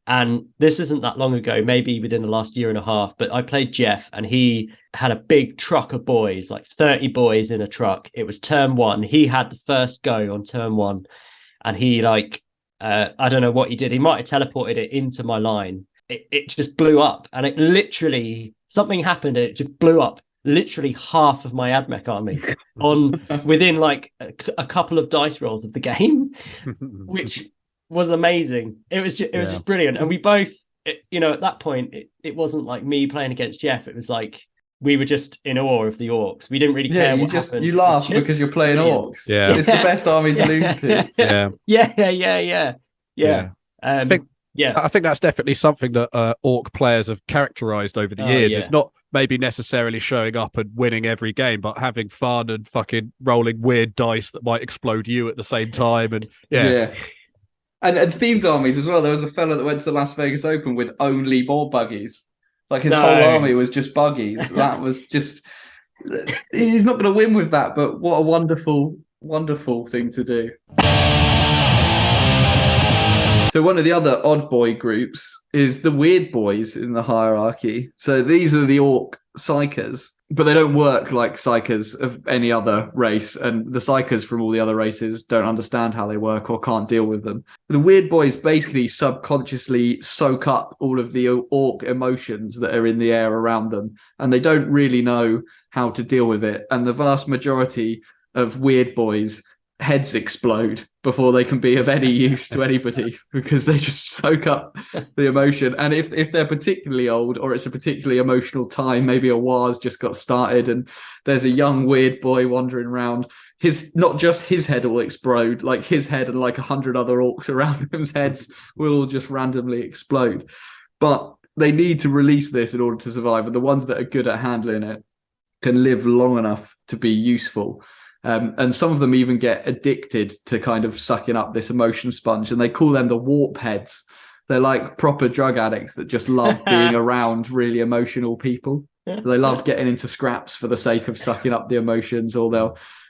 And this isn't that long ago, maybe within the last year and a half, but I played Jeff and he had a big truck of boys, like 30 boys in a truck. It was turn one. He had the first go on turn one. And he I don't know what he did. He might have teleported it into my line. It just blew up. And it literally, something happened. It just blew up literally half of my Admech army within a couple of dice rolls of the game, which was amazing. It was just brilliant. And we both, at that point, it wasn't like me playing against Jeff. It was like we were just in awe of the Orkz. We didn't really care what happened. You laugh because you're playing Orkz. Yeah. It's the best army to lose to. Yeah. I think that's definitely something that Orc players have characterized over the years. It's not maybe necessarily showing up and winning every game, but having fun and fucking rolling weird dice that might explode you at the same time. And And themed armies as well. There was a fella that went to the Las Vegas Open with only more buggies. Like his whole army was just buggies. That was just... He's not going to win with that, but what a wonderful, wonderful thing to do. So one of the other odd boy groups is the weird boys in the hierarchy. So these are the Orc psychers, but they don't work like psychers of any other race. And the psychers from all the other races don't understand how they work or can't deal with them. The weird boys basically subconsciously soak up all of the Orc emotions that are in the air around them, and they don't really know how to deal with it. And the vast majority of weird boys' heads explode before they can be of any use to anybody because they just soak up the emotion. And if they're particularly old or it's a particularly emotional time, maybe a war's just got started and there's a young weird boy wandering around, not just his head will explode, like his head and like 100 other Orcs around him's heads will all just randomly explode. But they need to release this in order to survive, and the ones that are good at handling it can live long enough to be useful. And some of them even get addicted to kind of sucking up this emotion sponge, and they call them the warp heads. They're like proper drug addicts that just love being around really emotional people. So they love getting into scraps for the sake of sucking up the emotions, or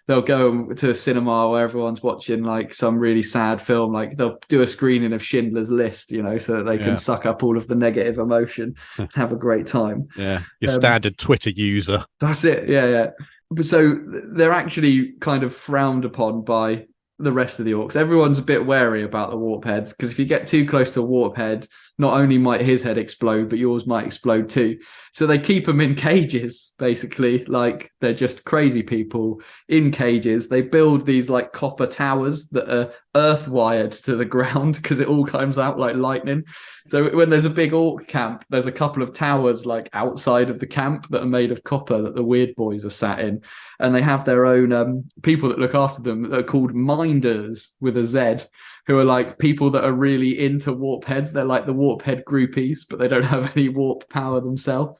they'll go to a cinema where everyone's watching like some really sad film, like they'll do a screening of Schindler's List, so that they can suck up all of the negative emotion, have a great time. Yeah, your standard Twitter user. That's it. Yeah. But so they're actually kind of frowned upon by the rest of the Orcs. Everyone's a bit wary about the warp heads, because if you get too close to a warp head, not only might his head explode, but yours might explode too. So they keep them in cages, basically, like they're just crazy people in cages. They build these like copper towers that are earth wired to the ground because it all comes out like lightning. So when there's a big Orc camp, there's a couple of towers like outside of the camp that are made of copper that the weird boys are sat in. And they have their own people that look after them that are called minders with a Z, who are like people that are really into warp heads. They're like the warp head groupies, but they don't have any warp power themselves,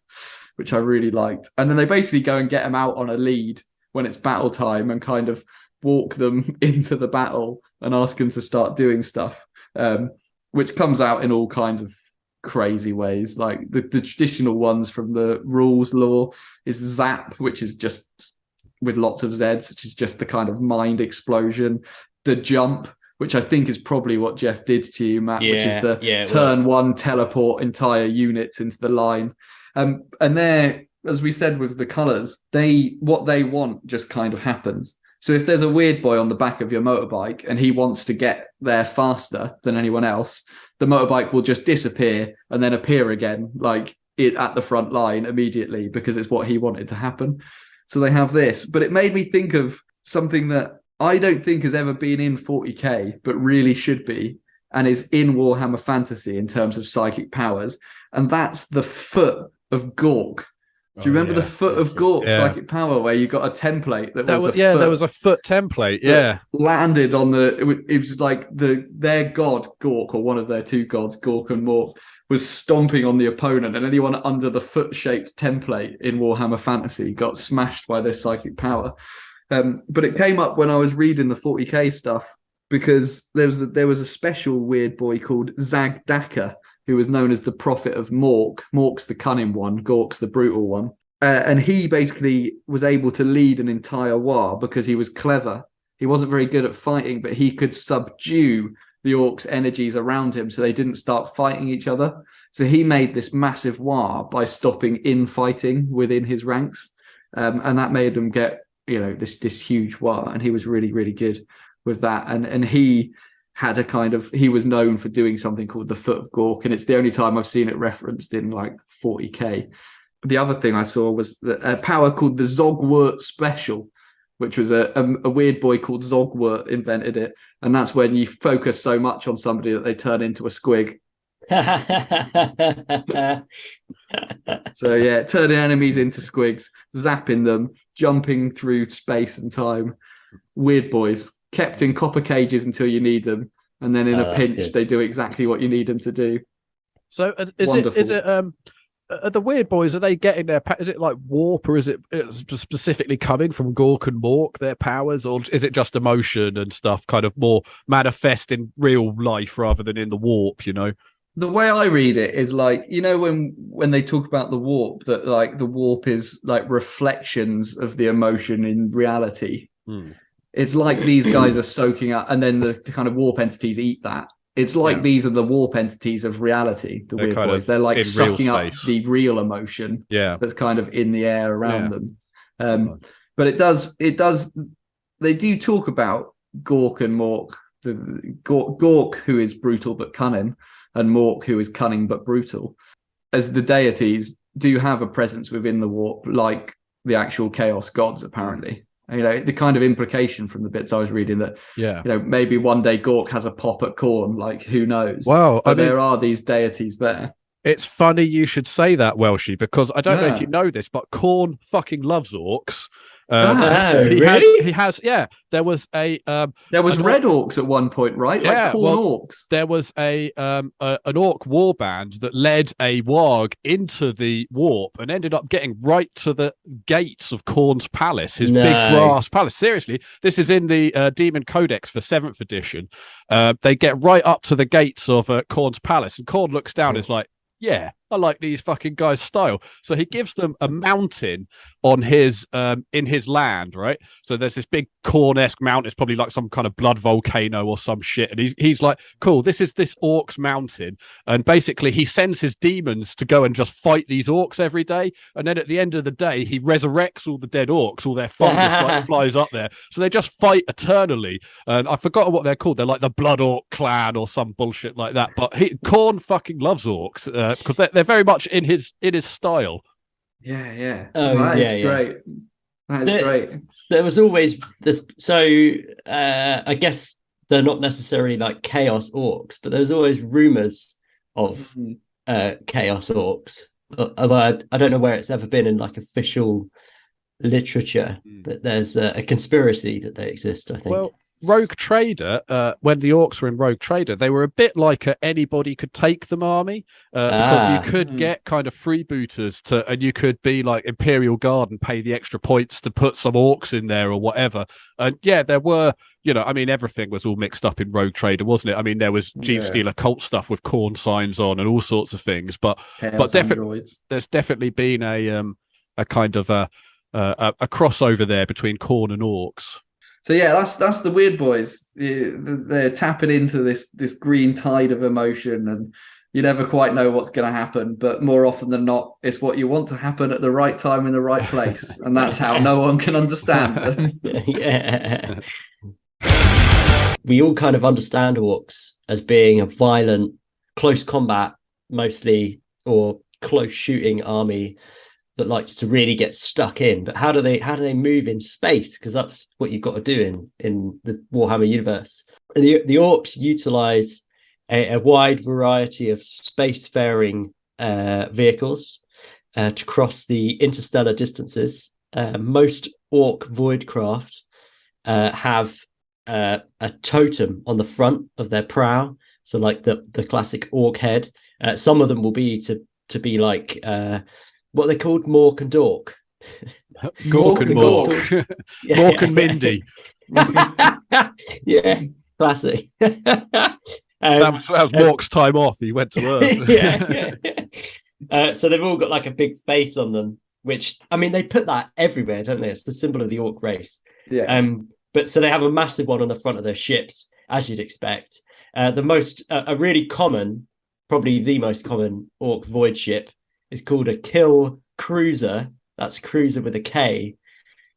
which I really liked. And then they basically go and get them out on a lead when it's battle time and kind of walk them into the battle and ask them to start doing stuff, which comes out in all kinds of crazy ways. Like the traditional ones from the rules lore is Zap, which is just with lots of Zs, which is just the kind of mind explosion. The Jump, which I think is probably what Jeff did to you, Matt, which is the turn one teleport entire units into the line. And there, as we said with the colours, what they want just kind of happens. So if there's a weird boy on the back of your motorbike and he wants to get there faster than anyone else, the motorbike will just disappear and then appear again, like it at the front line immediately, because it's what he wanted to happen. So they have this. But it made me think of something that I don't think has ever been in 40k, but really should be, and is in Warhammer Fantasy in terms of psychic powers. And that's the Foot of Gork. Do you remember the Foot of Gork psychic power, where you got a template that was a foot? There was a foot template, landed on it was like their god, Gork, or one of their two gods, Gork and Mork, was stomping on the opponent, and anyone under the foot-shaped template in Warhammer Fantasy got smashed by this psychic power. But it came up when I was reading the 40k stuff, because there was a special weird boy called Zag Daka, who was known as the Prophet of Mork. Mork's the cunning one, Gork's the brutal one. And he basically was able to lead an entire war because he was clever. He wasn't very good at fighting, but he could subdue the Orcs' energies around him so they didn't start fighting each other. So he made this massive war by stopping infighting within his ranks. And that made them get, this huge war. And he was really, really good with that. And he had he was known for doing something called the Foot of Gork, and it's the only time I've seen it referenced in like 40k. The other thing I saw was a power called the Zogwort Special, which was a weird boy called Zogwort invented it, and that's when you focus so much on somebody that they turn into a squig, So yeah, turning enemies into squigs, zapping them, jumping through space and time. Weird boys, kept in copper cages until you need them, and then in a pinch good. they do exactly what you need them to do. So is it the weird boys, are they getting their is it like warp, or is it specifically coming from Gork and Mork, their powers, or is it just emotion and stuff kind of more manifest in real life rather than in the warp, you know? The way I read it is like, you know, when they talk about the warp, that like the warp is like reflections of the emotion in reality. It's like these guys are soaking up, and then the kind of warp entities eat that. It's like these are the warp entities of reality, the weird boys. They're like sucking up the real emotion that's kind of in the air around them. But it does, they do talk about Gork and Mork, Gork, who is brutal but cunning, and Mork, who is cunning but brutal, as the deities do have a presence within the warp, like the actual chaos gods, apparently. You know, the kind of implication from the bits I was reading that, you know, maybe one day Gork has a pop at Khorne, like who knows? Well, but there are these deities there. It's funny you should say that, Welshie, because I don't know if you know this, but Khorne fucking loves orcs. Really? He has. There was a there was red orcs at one point, right? Like Khorne orcs. There was an orc warband that led a warg into the warp and ended up getting right to the gates of Khorne's palace, his big brass palace. Seriously, this is in the Demon Codex for 7th edition. They get right up to the gates of Khorne's palace, and Khorne looks down. Is like, yeah, I like these fucking guys' style. So he gives them a mountain on his in his land, right? So there's this big Khorne-esque mountain. It's probably like some kind of blood volcano or some shit. And he's like, cool, this is this orcs mountain. And basically he sends his demons to go and just fight these orcs every day. And then at the end of the day, he resurrects all the dead orcs, all their fungus like flies up there. So they just fight eternally. And I forgot what they're called. They're like the Blood Orc Clan or some bullshit like that. But Khorne fucking loves orcs because they're very much in his style. Yeah. That is great. That is great. There was always this. So I guess they're not necessarily like chaos orcs, but there's always rumors of chaos orcs. Although I don't know where it's ever been in like official literature, but there's a conspiracy that they exist, I think. Well, Rogue Trader, when the orcs were in Rogue Trader, they were a bit like anybody could take them army, because you could get kind of freebooters and you could be like Imperial Guard and pay the extra points to put some orcs in there or whatever. And yeah, there were, you know, I mean, everything was all mixed up in Rogue Trader, wasn't it? I mean, there was Genestealer cult stuff with Khorne signs on and all sorts of things, but definitely there's definitely been a kind of a crossover there between Khorne and orcs. So yeah, that's the weird boys. They're tapping into this green tide of emotion, and you never quite know what's going to happen. But more often than not, it's what you want to happen at the right time in the right place, and that's how no one can understand them. Yeah. We all kind of understand orcs as being a violent, close combat, mostly, or close shooting army that likes to really get stuck in. But how do they move in space? Because that's what you've got to do in the Warhammer universe. The orcs utilize a wide variety of spacefaring vehicles to cross the interstellar distances. Most orc voidcraft have a totem on the front of their prow, so like the classic orc head. Some of them will be to be like what they called Mork and Dork. Gork and Mork. Mork and Mindy. Yeah, classic. That was Mork's time off. He went to Earth. So they've all got like a big face on them, which, I mean, they put that everywhere, don't they? It's the symbol of the orc race. Yeah. But so they have a massive one on the front of their ships, as you'd expect. A really common, probably the most common orc void ship is called a kill cruiser. That's cruiser with a K.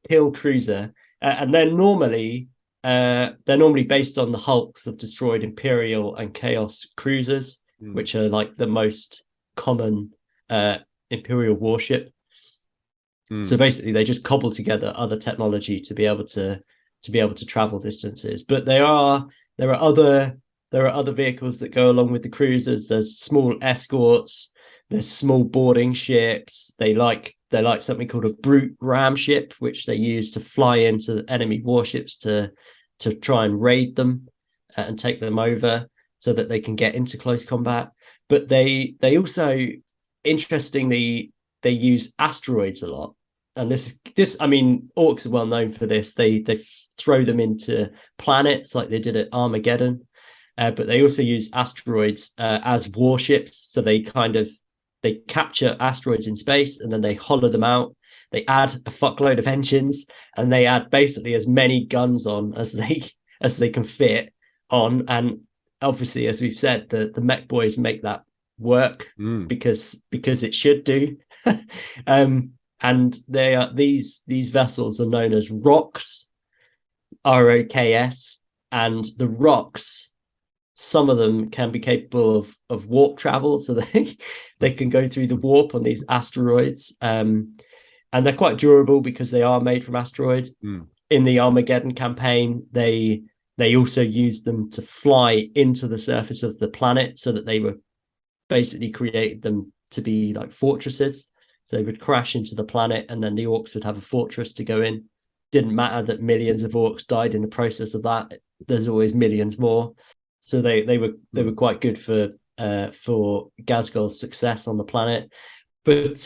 Kill cruiser. And they're normally based on the hulks of destroyed Imperial and Chaos cruisers, which are like the most common Imperial warship. So basically, they just cobble together other technology to be able to travel distances. But there are other there are other vehicles that go along with the cruisers. There's small escorts, there's small boarding ships. They like something called a brute ram ship, which they use to fly into enemy warships to try and raid them and take them over so that they can get into close combat. But they also, interestingly, they use asteroids a lot. And this I mean, Orkz are well known for this. They throw them into planets like they did at Armageddon, but they also use asteroids as warships. So they capture asteroids in space and then they hollow them out. They add a fuckload of engines and they add basically as many guns on as they can fit on. And obviously, as we've said, the mech boys make that work because it should do. And they are these vessels are known as ROKS, ROKS, and the ROKS, some of them can be capable of warp travel, so they can go through the warp on these asteroids, and they're quite durable because they are made from asteroids. In the Armageddon campaign, they also used them to fly into the surface of the planet, so that they were basically created them to be like fortresses. So they would crash into the planet and then the Orkz would have a fortress to go in. Didn't matter that millions of Orkz died in the process of that. There's always millions more. So they were quite good for Ghazghkull's success on the planet. But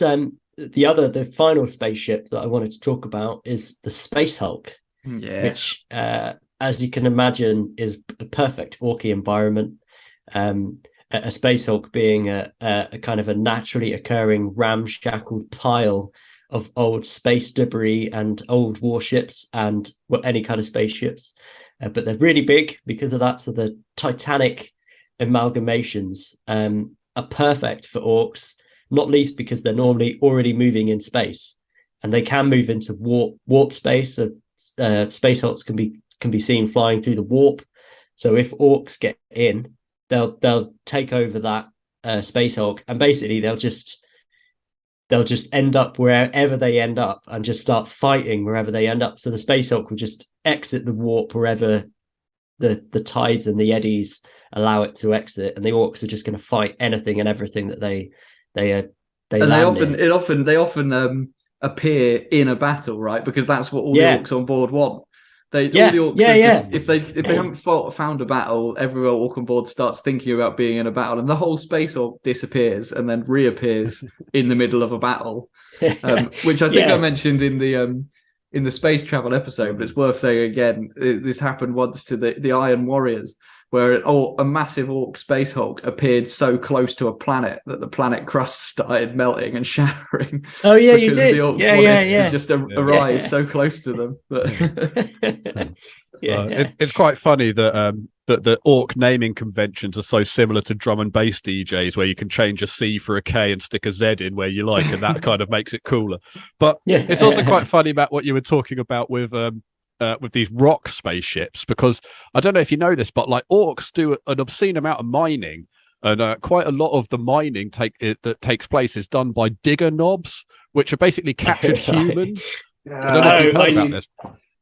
the final spaceship that I wanted to talk about is the Space Hulk, which, as you can imagine, is a perfect Orky environment. A Space Hulk being a kind of a naturally occurring ramshackled pile of old space debris and old warships and any kind of spaceships. But they're really big because of that. So the Titanic amalgamations are perfect for Orkz, not least because they're normally already moving in space and they can move into warp space. So Space Hulks can be seen flying through the warp. So if Orkz get in, they'll take over that Space Hulk, and basically they'll just end up wherever they end up and just start fighting wherever they end up. So the Space Hulk will just exit the warp wherever the tides and the eddies allow it to exit, and the Orkz are just going to fight anything and everything that they often appear in a battle, right? Because that's what all the Orkz on board want. All the Orkz if they haven't found a battle, everyone Ork on board starts thinking about being in a battle, and the whole Space Ork disappears and then reappears in the middle of a battle, which I think I mentioned in the space travel episode, but it's worth saying again. This happened once to the Iron Warriors, where a massive Ork Space Hulk appeared so close to a planet that the planet crust started melting and shattering. Oh yeah, you because did. The Orks wanted to just arrive so close to them. It's quite funny that the Ork naming conventions are so similar to drum and bass DJs, where you can change a C for a K and stick a Z in where you like, and that kind of makes it cooler. But it's also quite funny about what you were talking about with these rock spaceships, because I don't know if you know this, but like Orkz do an obscene amount of mining, and quite a lot of the mining that takes place is done by digger knobs, which are basically captured humans. I don't know if you've heard about this.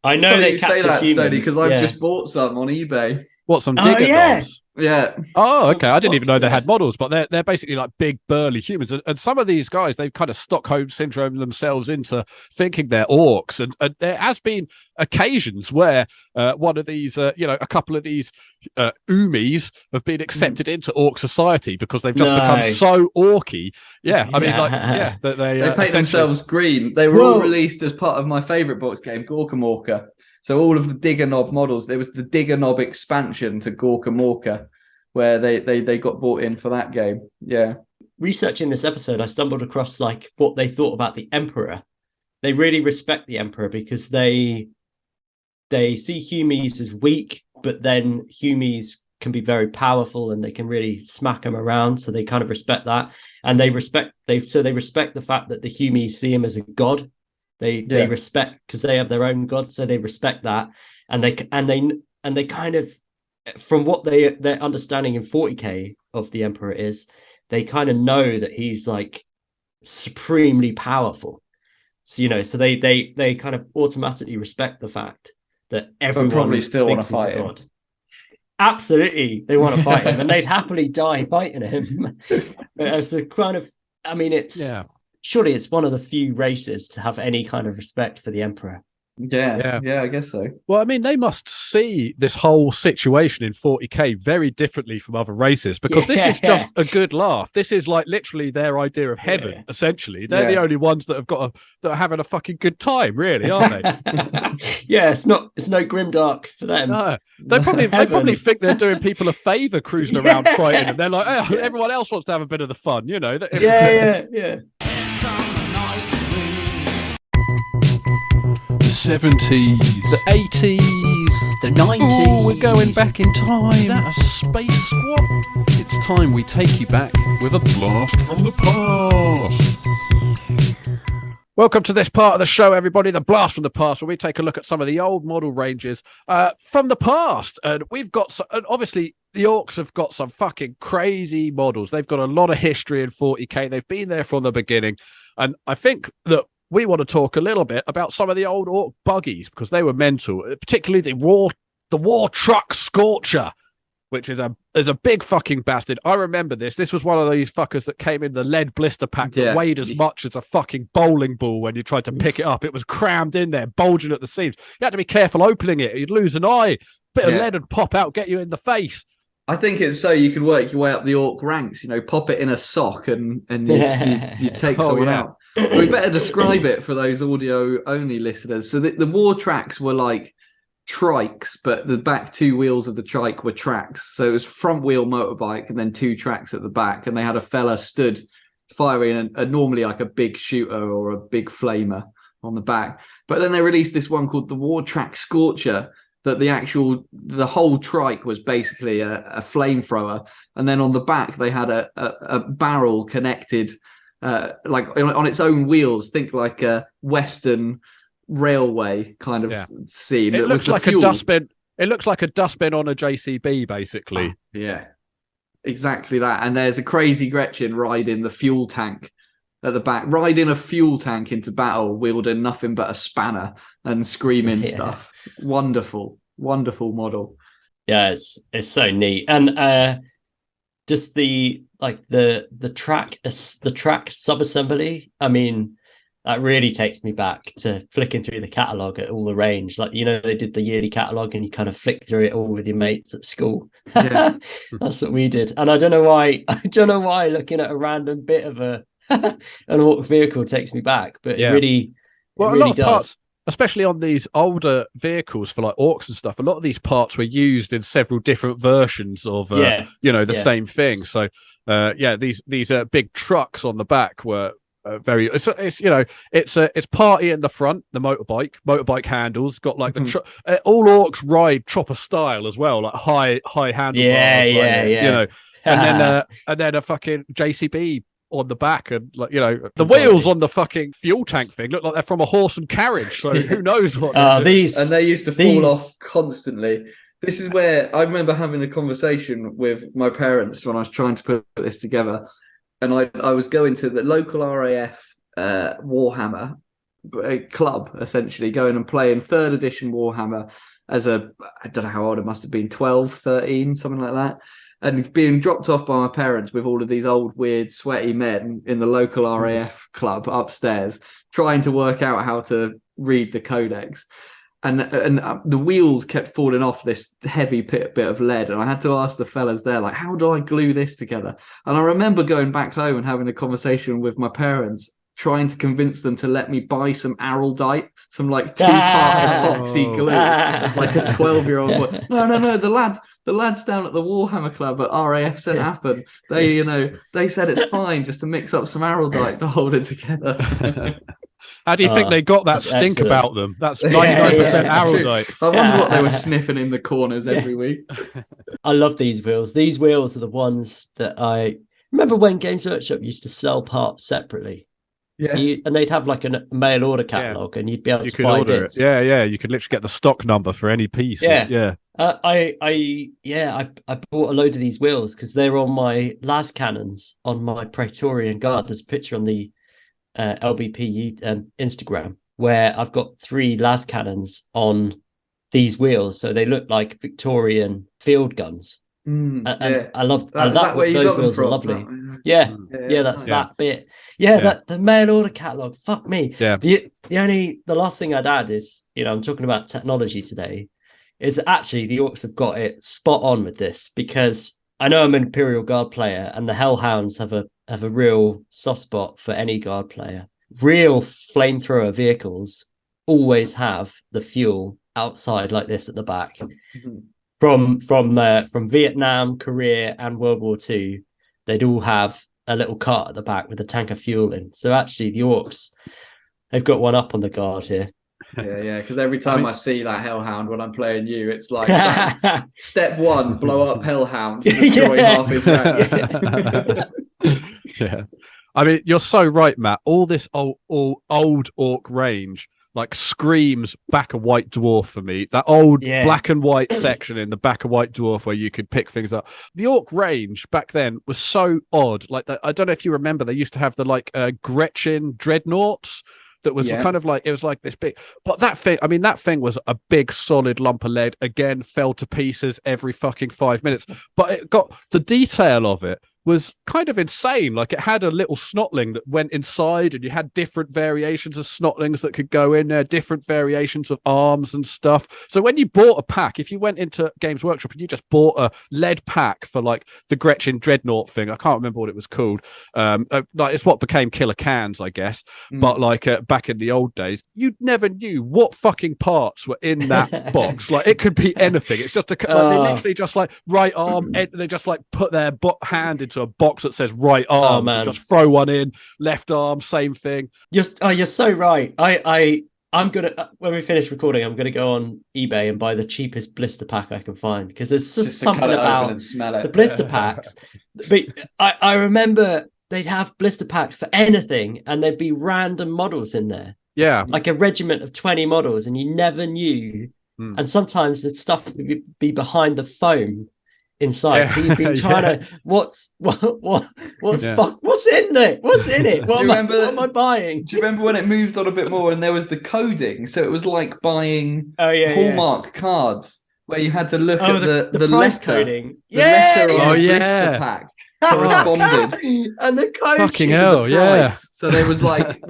I know they you say that, humans. Stoney, because I've just bought some on eBay. What, some digger knobs? Yeah. Oh, okay. I didn't even know they had models, but they're basically like big burly humans. And some of these guys, they've kind of Stockholm syndrome themselves into thinking they're Orks. And there has been occasions where one of these, a couple of these Umis have been accepted into Ork society because they've just become so Orky. Yeah, I mean, they paint themselves green. They were all released as part of my favourite box game, Gorkamorka. So all of the Digger Knob models, there was the Digger Knob expansion to Gorkamorka, where they got bought in for that game. Yeah. Researching this episode, I stumbled across like what they thought about the Emperor. They really respect the Emperor because they see Humies as weak, but then Humies can be very powerful and they can really smack them around. So they kind of respect that, and they respect the fact that the Humies see him as a god. They respect, because they have their own gods, so they respect that, and they kind of, from what their understanding in 40k of the Emperor is, they kind of know that he's like supremely powerful. So so they kind of automatically respect the fact that everyone probably still want thinks to fight he's a him. god. Absolutely, they want to fight him, and they'd happily die fighting him. As a kind of, I mean, surely it's one of the few races to have any kind of respect for the emperor. Yeah, I guess so. Well, I mean, they must see this whole situation in 40k very differently from other races, because this is just a good laugh. This is like literally their idea of heaven, essentially. They're the only ones that that are having a fucking good time, really, aren't they? It's no grimdark for them. No. They probably think they're doing people a favour cruising around fighting, and they're like, oh, everyone else wants to have a bit of the fun, you know. Yeah. The 70s. The 80s. The 90s. Ooh, we're going back in time. Is that a space squad? It's time we take you back with a Blast from the past. Welcome to this part of the show, everybody, the Blast from the Past, where we take a look at some of the old model ranges from the past. And we've got, and obviously, the Orks have got some fucking crazy models. They've got a lot of history in 40k. They've been there from the beginning. And I think that we want to talk a little bit about some of the old Ork buggies, because they were mental, particularly the War Truck Scorcher, which is a big fucking bastard. I remember this. This was one of these fuckers that came in the lead blister pack that weighed as much as a fucking bowling ball when you tried to pick it up. It was crammed in there, bulging at the seams. You had to be careful opening it. You'd lose an eye. Bit of lead would pop out, get you in the face. I think it's so you can work your way up the Ork ranks, you know, pop it in a sock and you take someone out. We better describe it for those audio only listeners. So the war tracks were like trikes, but the back two wheels of the trike were tracks. So it was front wheel motorbike and then two tracks at the back, and they had a fella stood firing normally like a big shooter or a big flamer on the back. But then they released this one called the War Track Scorcher, that the whole trike was basically a flamethrower, and then on the back they had a barrel connected like on its own wheels. Think like a Western railway kind of scene. It looks like a dustbin. It looks like a dustbin on a JCB, basically. Yeah, exactly that. And there's a crazy Gretchen riding the fuel tank at the back, riding a fuel tank into battle, wielding nothing but a spanner and screaming stuff. Wonderful model. Yeah, it's so neat. And just the track sub-assembly, I mean, that really takes me back to flicking through the catalogue at all the range. Like, you know, they did the yearly catalogue and you kind of flick through it all with your mates at school. Yeah. That's what we did. And I don't know why looking at a random bit of an Ork vehicle takes me back, but it really a lot of parts, especially on these older vehicles for like Orks and stuff, a lot of these parts were used in several different versions of the same thing. So these big trucks on the back were very it's party in the front, the motorbike handles got like the all Orks ride chopper style as well, like high handlebars, you know, and then a fucking JCB on the back, and like, you know, the wheels on the fucking fuel tank thing look like they're from a horse and carriage, so who knows what these, and they used to fall off constantly. This is where I remember having a conversation with my parents when I was trying to put this together, and I was going to the local RAF Warhammer club, essentially going and playing 3rd edition Warhammer as I don't know how old, it must have been 12, 13, something like that. And being dropped off by my parents with all of these old, weird, sweaty men in the local RAF club upstairs, trying to work out how to read the codex. And the wheels kept falling off this heavy bit of lead. And I had to ask the fellas there, like, how do I glue this together? And I remember going back home and having a conversation with my parents, trying to convince them to let me buy some araldite, some like 2-part epoxy glue. It's like a 12-year-old boy. No, the lads down at the Warhammer Club at RAF St. Athan, they said it's fine just to mix up some araldite to hold it together. How do you think they got that stink about them? That's 99% araldite. I wonder what they were sniffing in the corners every week. I love these wheels. These wheels are the ones that I remember when Games Workshop used to sell parts separately. Yeah, and they'd have like a mail order catalog, and you'd be able to buy bits. You could literally get the stock number for any piece. I bought a load of these wheels because they're on my las cannons on my Praetorian Guard. There's a picture on the LBP Instagram where I've got 3 las cannons on these wheels, so they look like Victorian field guns. And I love that. Where those wheels are lovely. Yeah, that's that bit. That the mail order catalog. Fuck me. Yeah. The last thing I'd add is, I'm talking about technology today, is actually the Orks have got it spot on with this, because I know I'm an Imperial Guard player, and the Hellhounds have a real soft spot for any Guard player. Real flamethrower vehicles always have the fuel outside like this at the back. From Vietnam, Korea, and World War II, they'd all have a little cart at the back with a tank of fuel in. So actually, the Orks, they've got one up on the Guard here. Yeah, because every time I see that Hellhound when I'm playing you, it's like step one, blow up Hellhound, destroy half his ranks. Yeah, I mean, you're so right, Matt. All this old Ork range like screams Back of White Dwarf for me. That old black and white section in the Back of White Dwarf where you could pick things up. The Ork range back then was so odd. Like I don't know if you remember, they used to have the Gretchen dreadnoughts. That was kind of like, it was like this big, but that thing was a big solid lump of lead. Again, fell to pieces every fucking 5 minutes. But it got, the detail of it was kind of insane. Like, it had a little snotling that went inside, and you had different variations of snotlings that could go in there, different variations of arms and stuff. So when you bought a pack, if you went into Games Workshop and you just bought a lead pack for like the Gretchen Dreadnought thing, I can't remember what it was called. Like, it's what became Killer Cans, I guess. But like back in the old days, you never knew what fucking parts were in that box. Like, it could be anything. It's just they literally just like right arm, and they just like put their hand into a box that says right arm, and just throw one in. Left arm, same thing. You're so right. I'm gonna, when we finish recording, I'm gonna go on eBay and buy the cheapest blister pack I can find, because there's just something about the blister packs. But I remember they'd have blister packs for anything, and there'd be random models in there. Yeah, like a regiment of 20 models, and you never knew. And sometimes the stuff would be behind the foam inside. So you've been trying to what's in there? What's in it? What am I buying? Do you remember when it moved on a bit more and there was the coding? So it was like buying Hallmark cards where you had to look at the letter coding. The letter on the blister pack corresponded. And the code fucking hell, the so there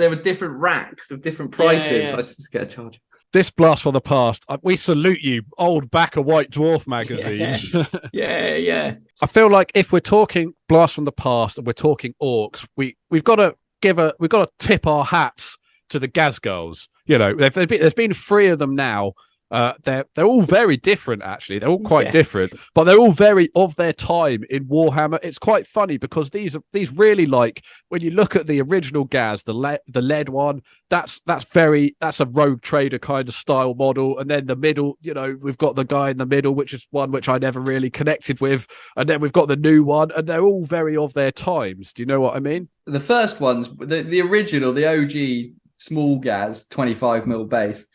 were different racks of different prices. I just get a charge. This Blast from the Past, we salute you, old Back of White Dwarf magazines. Yeah. I feel like if we're talking Blast from the Past and we're talking Orks, we've got to tip our hats to the Gaz girls. You know, there's been 3 of them now. They're all very different, actually. They're all quite different, but they're all very of their time in Warhammer. It's quite funny because these really, like, when you look at the original Gaz, the lead one, that's a Rogue Trader kind of style model, and then the middle, you know, we've got the guy in the middle, which is one which I never really connected with, and then we've got the new one, and they're all very of their times. Do you know what I mean? The first ones, the original, the OG small Gaz 25mm base,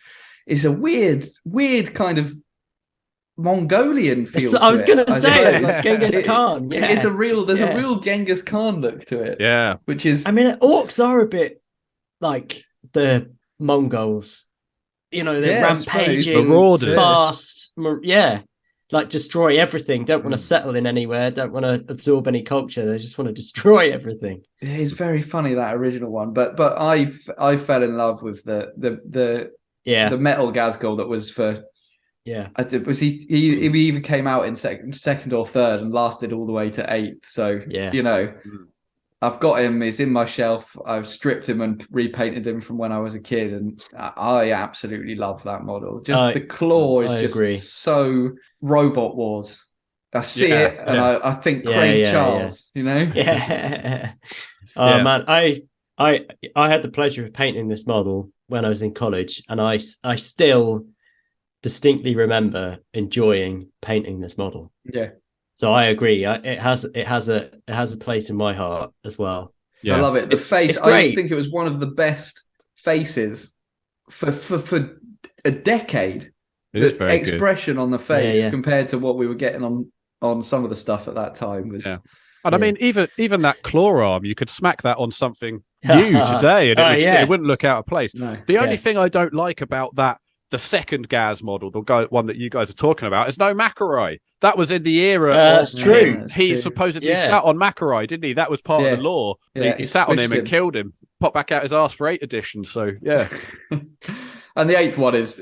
is a weird kind of Mongolian feel. I was going to say it's Genghis Khan. There's a real Genghis Khan look to it. Yeah, which is, I mean, Orks are a bit like the Mongols. You know, they're rampaging, marauders, fast. Like destroy everything. Don't want to settle in anywhere. Don't want to absorb any culture. They just want to destroy everything. It's very funny, that original one, but I fell in love with the metal Gazgul that was for he either came out in second or third and lasted all the way to 8th. So you know, I've got him. He's in my shelf. I've stripped him and repainted him from when I was a kid, and I absolutely love that model. Just the claw is just so Robot Wars. I see it, and I think Craig Charles. You know, man, I had the pleasure of painting this model when I was in college, and I still distinctly remember enjoying painting this model. Yeah. So I agree. It has a place in my heart as well. Yeah. I love it. The face. I just think it was one of the best faces for a decade. It is very expression good on the face compared to what we were getting on some of the stuff at that time was. Yeah. And I mean, even that claw arm, you could smack that on something new today, and it wouldn't look out of place. No. The only thing I don't like about that the second Gaz model, one that you guys are talking about, is no Makaroi. That was in the era. That's true. He supposedly sat on Makaroi, didn't he? That was part of the law. He sat on him and killed him. Popped back out his arse for 8th edition. So yeah. And the 8th one is,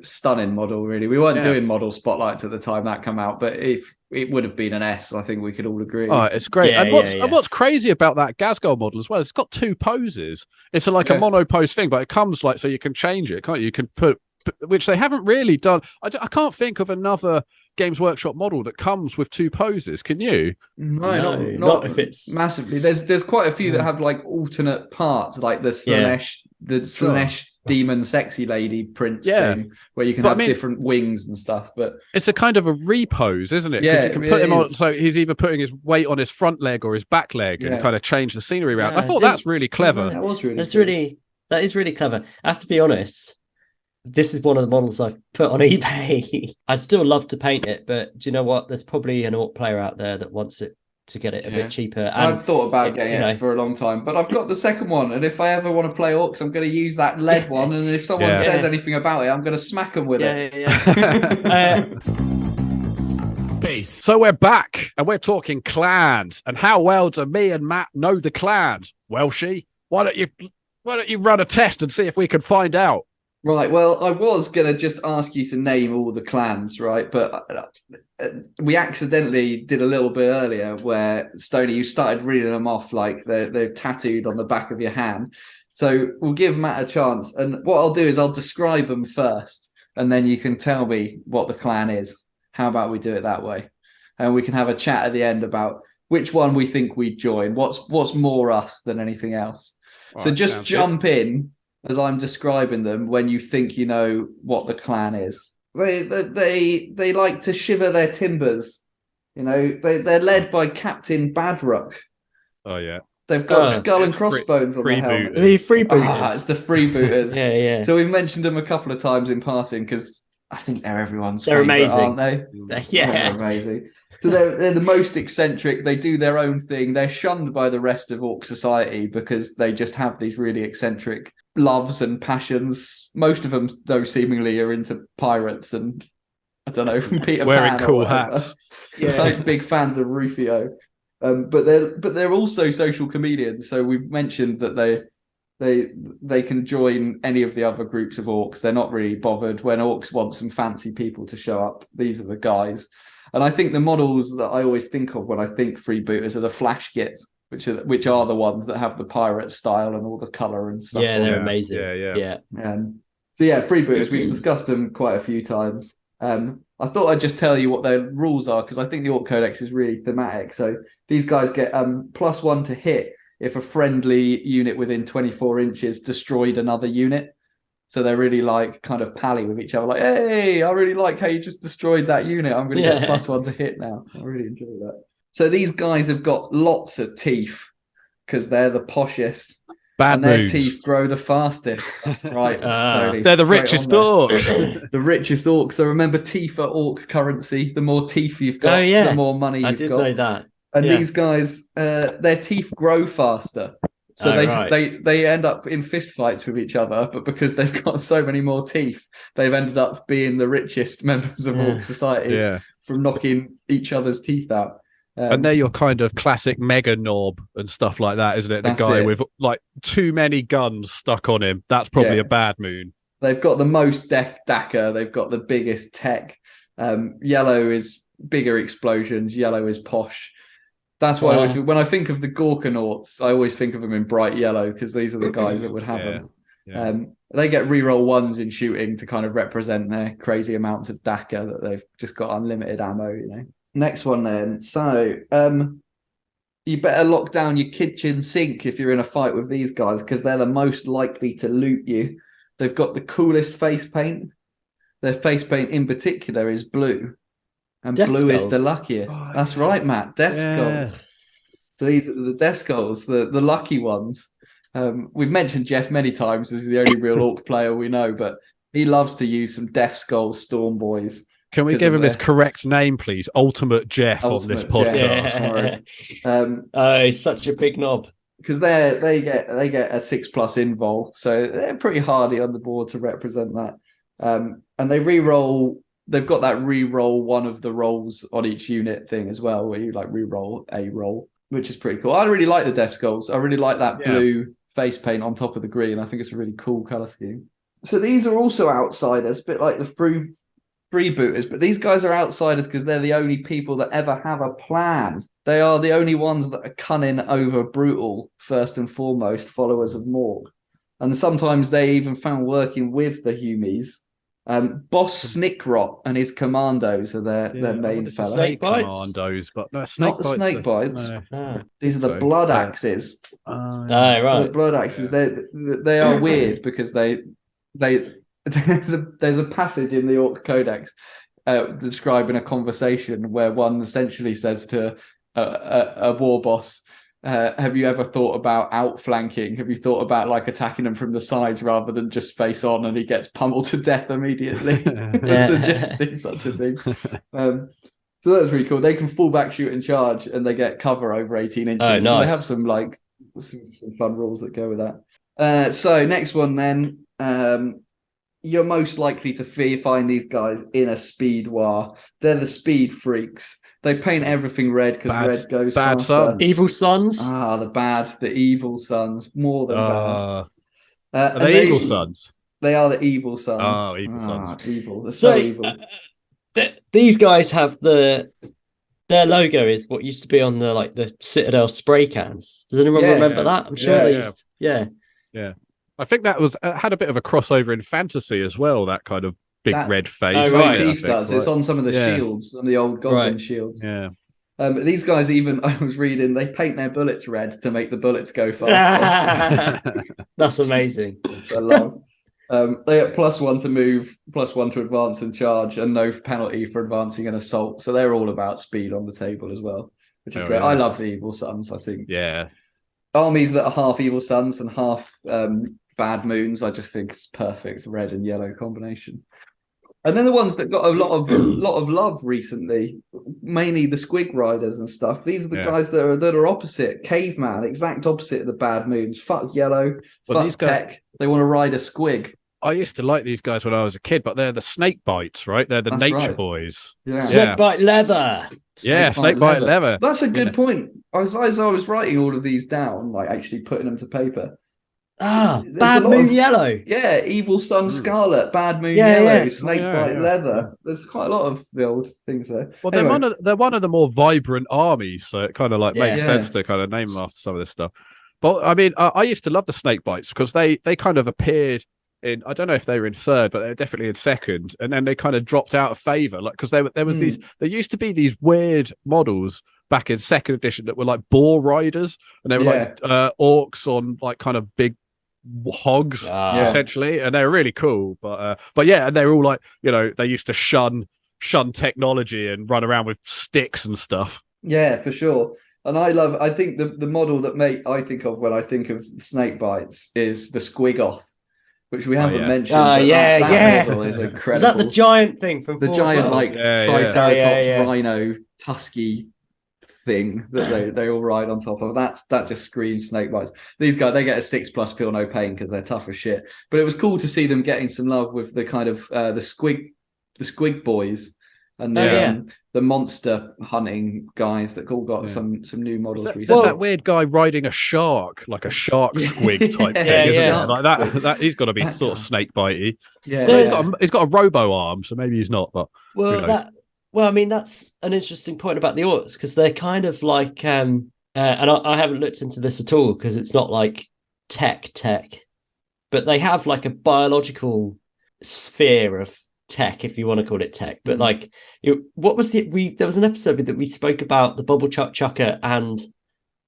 stunning model, really. We weren't doing model spotlights at the time that came out, but if it would have been an S, I think we could all agree. Oh, it's great. And what's crazy about that Gazgol model as well, it's got 2 poses. It's a mono pose thing, but it comes so you can change it, can't you? You can put, which they haven't really done. I can't think of another Games Workshop model that comes with 2 poses. Can you? No, not if it's massively. There's quite a few that have alternate parts, like the Slanesh demon sexy lady prince thing, where you can have different wings and stuff. But it's a kind of a repose, isn't it? Yeah, you can put him on. So he's either putting his weight on his front leg or his back leg, and kind of change the scenery around. I thought that's really clever. That is really clever. I have to be honest. This is one of the models I've put on eBay. I'd still love to paint it, but do you know what? There's probably an Ork player out there that wants it to get it a bit cheaper. And I've thought about getting it for a long time, but I've got the second one, and if I ever want to play Orks, I'm going to use that lead one, and if someone says anything about it, I'm going to smack them with it. So we're back, and we're talking clans, and how well do me and Matt know the clans? Welshie, why don't you run a test and see if we can find out? Right, well, I was going to just ask you to name all the clans, right? But we accidentally did a little bit earlier where, Stoney, you started reading them off like they're tattooed on the back of your hand. So we'll give Matt a chance. And what I'll do is I'll describe them first, and then you can tell me what the clan is. How about we do it that way? And we can have a chat at the end about which one we think we'd join. What's more us than anything else? All so just jump in as I'm describing them when you think you know what the clan is. They like to shiver their timbers. They're led by Captain Badrock. Oh yeah. They've got skull and crossbones on their helmet. The freebooters. It's the freebooters. yeah. So we've mentioned them a couple of times in passing because I think they're everyone's favorite, amazing, aren't they? Yeah. They're amazing. So they're the most eccentric. They do their own thing. They're shunned by the rest of Ork society because they just have these really eccentric loves and passions. Most of them, though, seemingly are into pirates and, I don't know, Peter wearing Pan cool hats. Like big fans of Rufio. But they're also social comedians. So we've mentioned that they can join any of the other groups of Orks. They're not really bothered. When Orks want some fancy people to show up, these are the guys. And I think the models that I always think of when I think freebooters are the flash kits, which are the ones that have the pirate style and all the colour and stuff. Yeah, they're amazing. Yeah. So yeah, freebooters, we've discussed them quite a few times. I thought I'd just tell you what their rules are, because I think the Ork Codex is really thematic. So these guys get +1 to hit if a friendly unit within 24 inches destroyed another unit. So they're really kind of pally with each other. Like, hey, I really like how you just destroyed that unit. I'm going to get +1 to hit now. I really enjoy that. So these guys have got lots of teeth because they're the poshest. Bad their moves. Teeth grow the fastest. That's right. They're the richest orcs. The richest orcs. So remember, teeth are orc currency. The more teeth you've got, the more money you've got. I did know that. And these guys, their teeth grow faster. So they end up in fist fights with each other, but because they've got so many more teeth, they've ended up being the richest members of Ork society from knocking each other's teeth out. And they're your kind of classic mega knob and stuff like that, isn't it? The guy with too many guns stuck on him. That's probably a bad moon. They've got the most DACA. They've got the biggest tech. Yellow is bigger explosions. Yellow is posh. That's why when I think of the Gorkanauts, I always think of them in bright yellow because these are the guys that would have them. Yeah. They get reroll 1s in shooting to kind of represent their crazy amounts of DACA that they've just got unlimited ammo, Next one then. So you better lock down your kitchen sink if you're in a fight with these guys because they're the most likely to loot you. They've got the coolest face paint. Their face paint in particular is blue. And Death blue skulls. is the luckiest. That's right, Matt. Death skulls. So these are the death skulls, the lucky ones. We've mentioned Jeff many times. This is the only real Ork player we know, but he loves to use some Death Skull Storm Boys. Can we give him his correct name, please? Ultimate Jeff on this podcast. He's such a big knob. because they get a 6+ invul, so they're pretty hardy on the board to represent that. And they re-roll. They've got that re-roll one of the rolls on each unit thing as well, where you like re-roll a roll, which is pretty cool. I really like the Death Skulls. I really like that blue face paint on top of the green. I think it's a really cool color scheme. So these are also outsiders, a bit like the freebooters, but these guys are outsiders because they're the only people that ever have a plan. They are the only ones that are cunning over brutal, first and foremost, followers of Morg. And sometimes they even found working with the Humies. Boss Snickrot and his commandos are their main fella. Snake bites? Commandos, but no, Not the snake bites. No. These are the blood axes. Right. The blood axes. They are weird because there's a passage in the Orc Codex describing a conversation where one essentially says to a war boss, have you ever thought about outflanking? Have you thought about like attacking them from the sides rather than just face on? And he gets pummeled to death immediately, suggesting such a thing. So that's really cool. They can fall back, shoot, and charge, and they get cover over 18 inches. Oh, nice. So they have some fun rules that go with that. So next one then. You're most likely to find these guys in a speed war. They're the speed freaks. They paint everything red because red goes bad faster. sons. Evil Sons. The evil sons, more than bad. Are they evil sons? They are the evil sons. Oh, evil sons. Evil. They're so evil. These guys have their logo is what used to be on the Citadel spray cans. Does anyone remember that? I'm sure they used. Yeah. I think that was had a bit of a crossover in fantasy as well. That kind of big red face. Oh, right. Motif does. It's on some of the shields, on the old goblin shields. Yeah. These guys even, I was reading, they paint their bullets red to make the bullets go faster. That's amazing. Which I love. They have +1 to move, +1 to advance and charge, and no penalty for advancing an assault. So they're all about speed on the table as well, which is great. Yeah. I love the Evil Sons, I think. Yeah. Armies that are half Evil Sons and half Bad Moons, I just think it's perfect. Red and yellow combination. And then the ones that got a lot of love recently, mainly the Squig Riders and stuff. These are the guys that are opposite. Caveman, exact opposite of the Bad Moons. Fuck yellow, fuck tech. They want to ride a squig. I used to like these guys when I was a kid, but they're the snake bites, right? They're the nature boys. Yeah. Snake bite leather. Snake bite leather. That's a good point. As I was writing all of these down, like actually putting them to paper. Bad Moon yellow. Yeah, Evil Sun Scarlet, Bad Moon yellow, Snake Bite leather. There's quite a lot of the old things there. Well, anyway. they're one of the more vibrant armies, so it kind of makes sense to kind of name them after some of this stuff. But I mean, I used to love the Snake Bites because they kind of appeared in, I don't know if they were in third, but they were definitely in second, and then they kind of dropped out of favor, like because there used to be these weird models back in second edition that were like boar riders, and they were like orcs on like kind of big hogs essentially, and they were really cool. But and they were all like, they used to shun technology and run around with sticks and stuff. Yeah, for sure. And I think the model that I think of when I think of Snake Bites is the Squigoth, which we haven't mentioned. That model is incredible. Is that the giant thing from the giant Triceratops rhino tusky thing that they all ride on top of? That just screams Snake Bites. These guys, they get a 6+ feel no pain because they're tough as shit. But it was cool to see them getting some love with the kind of the Squig boys and the monster hunting guys that all got some new models. There's that weird guy riding a shark, like a shark squig type thing, isn't it? Like that he's got to be sort of snake bitey. Yeah, he's got a robo arm, so maybe he's not. But I mean, that's an interesting point about the Orkz because they're kind of like, and I haven't looked into this at all because it's not like tech, but they have like a biological sphere of tech, if you want to call it tech. But like, what was there was an episode that we spoke about the Bubble Chucker and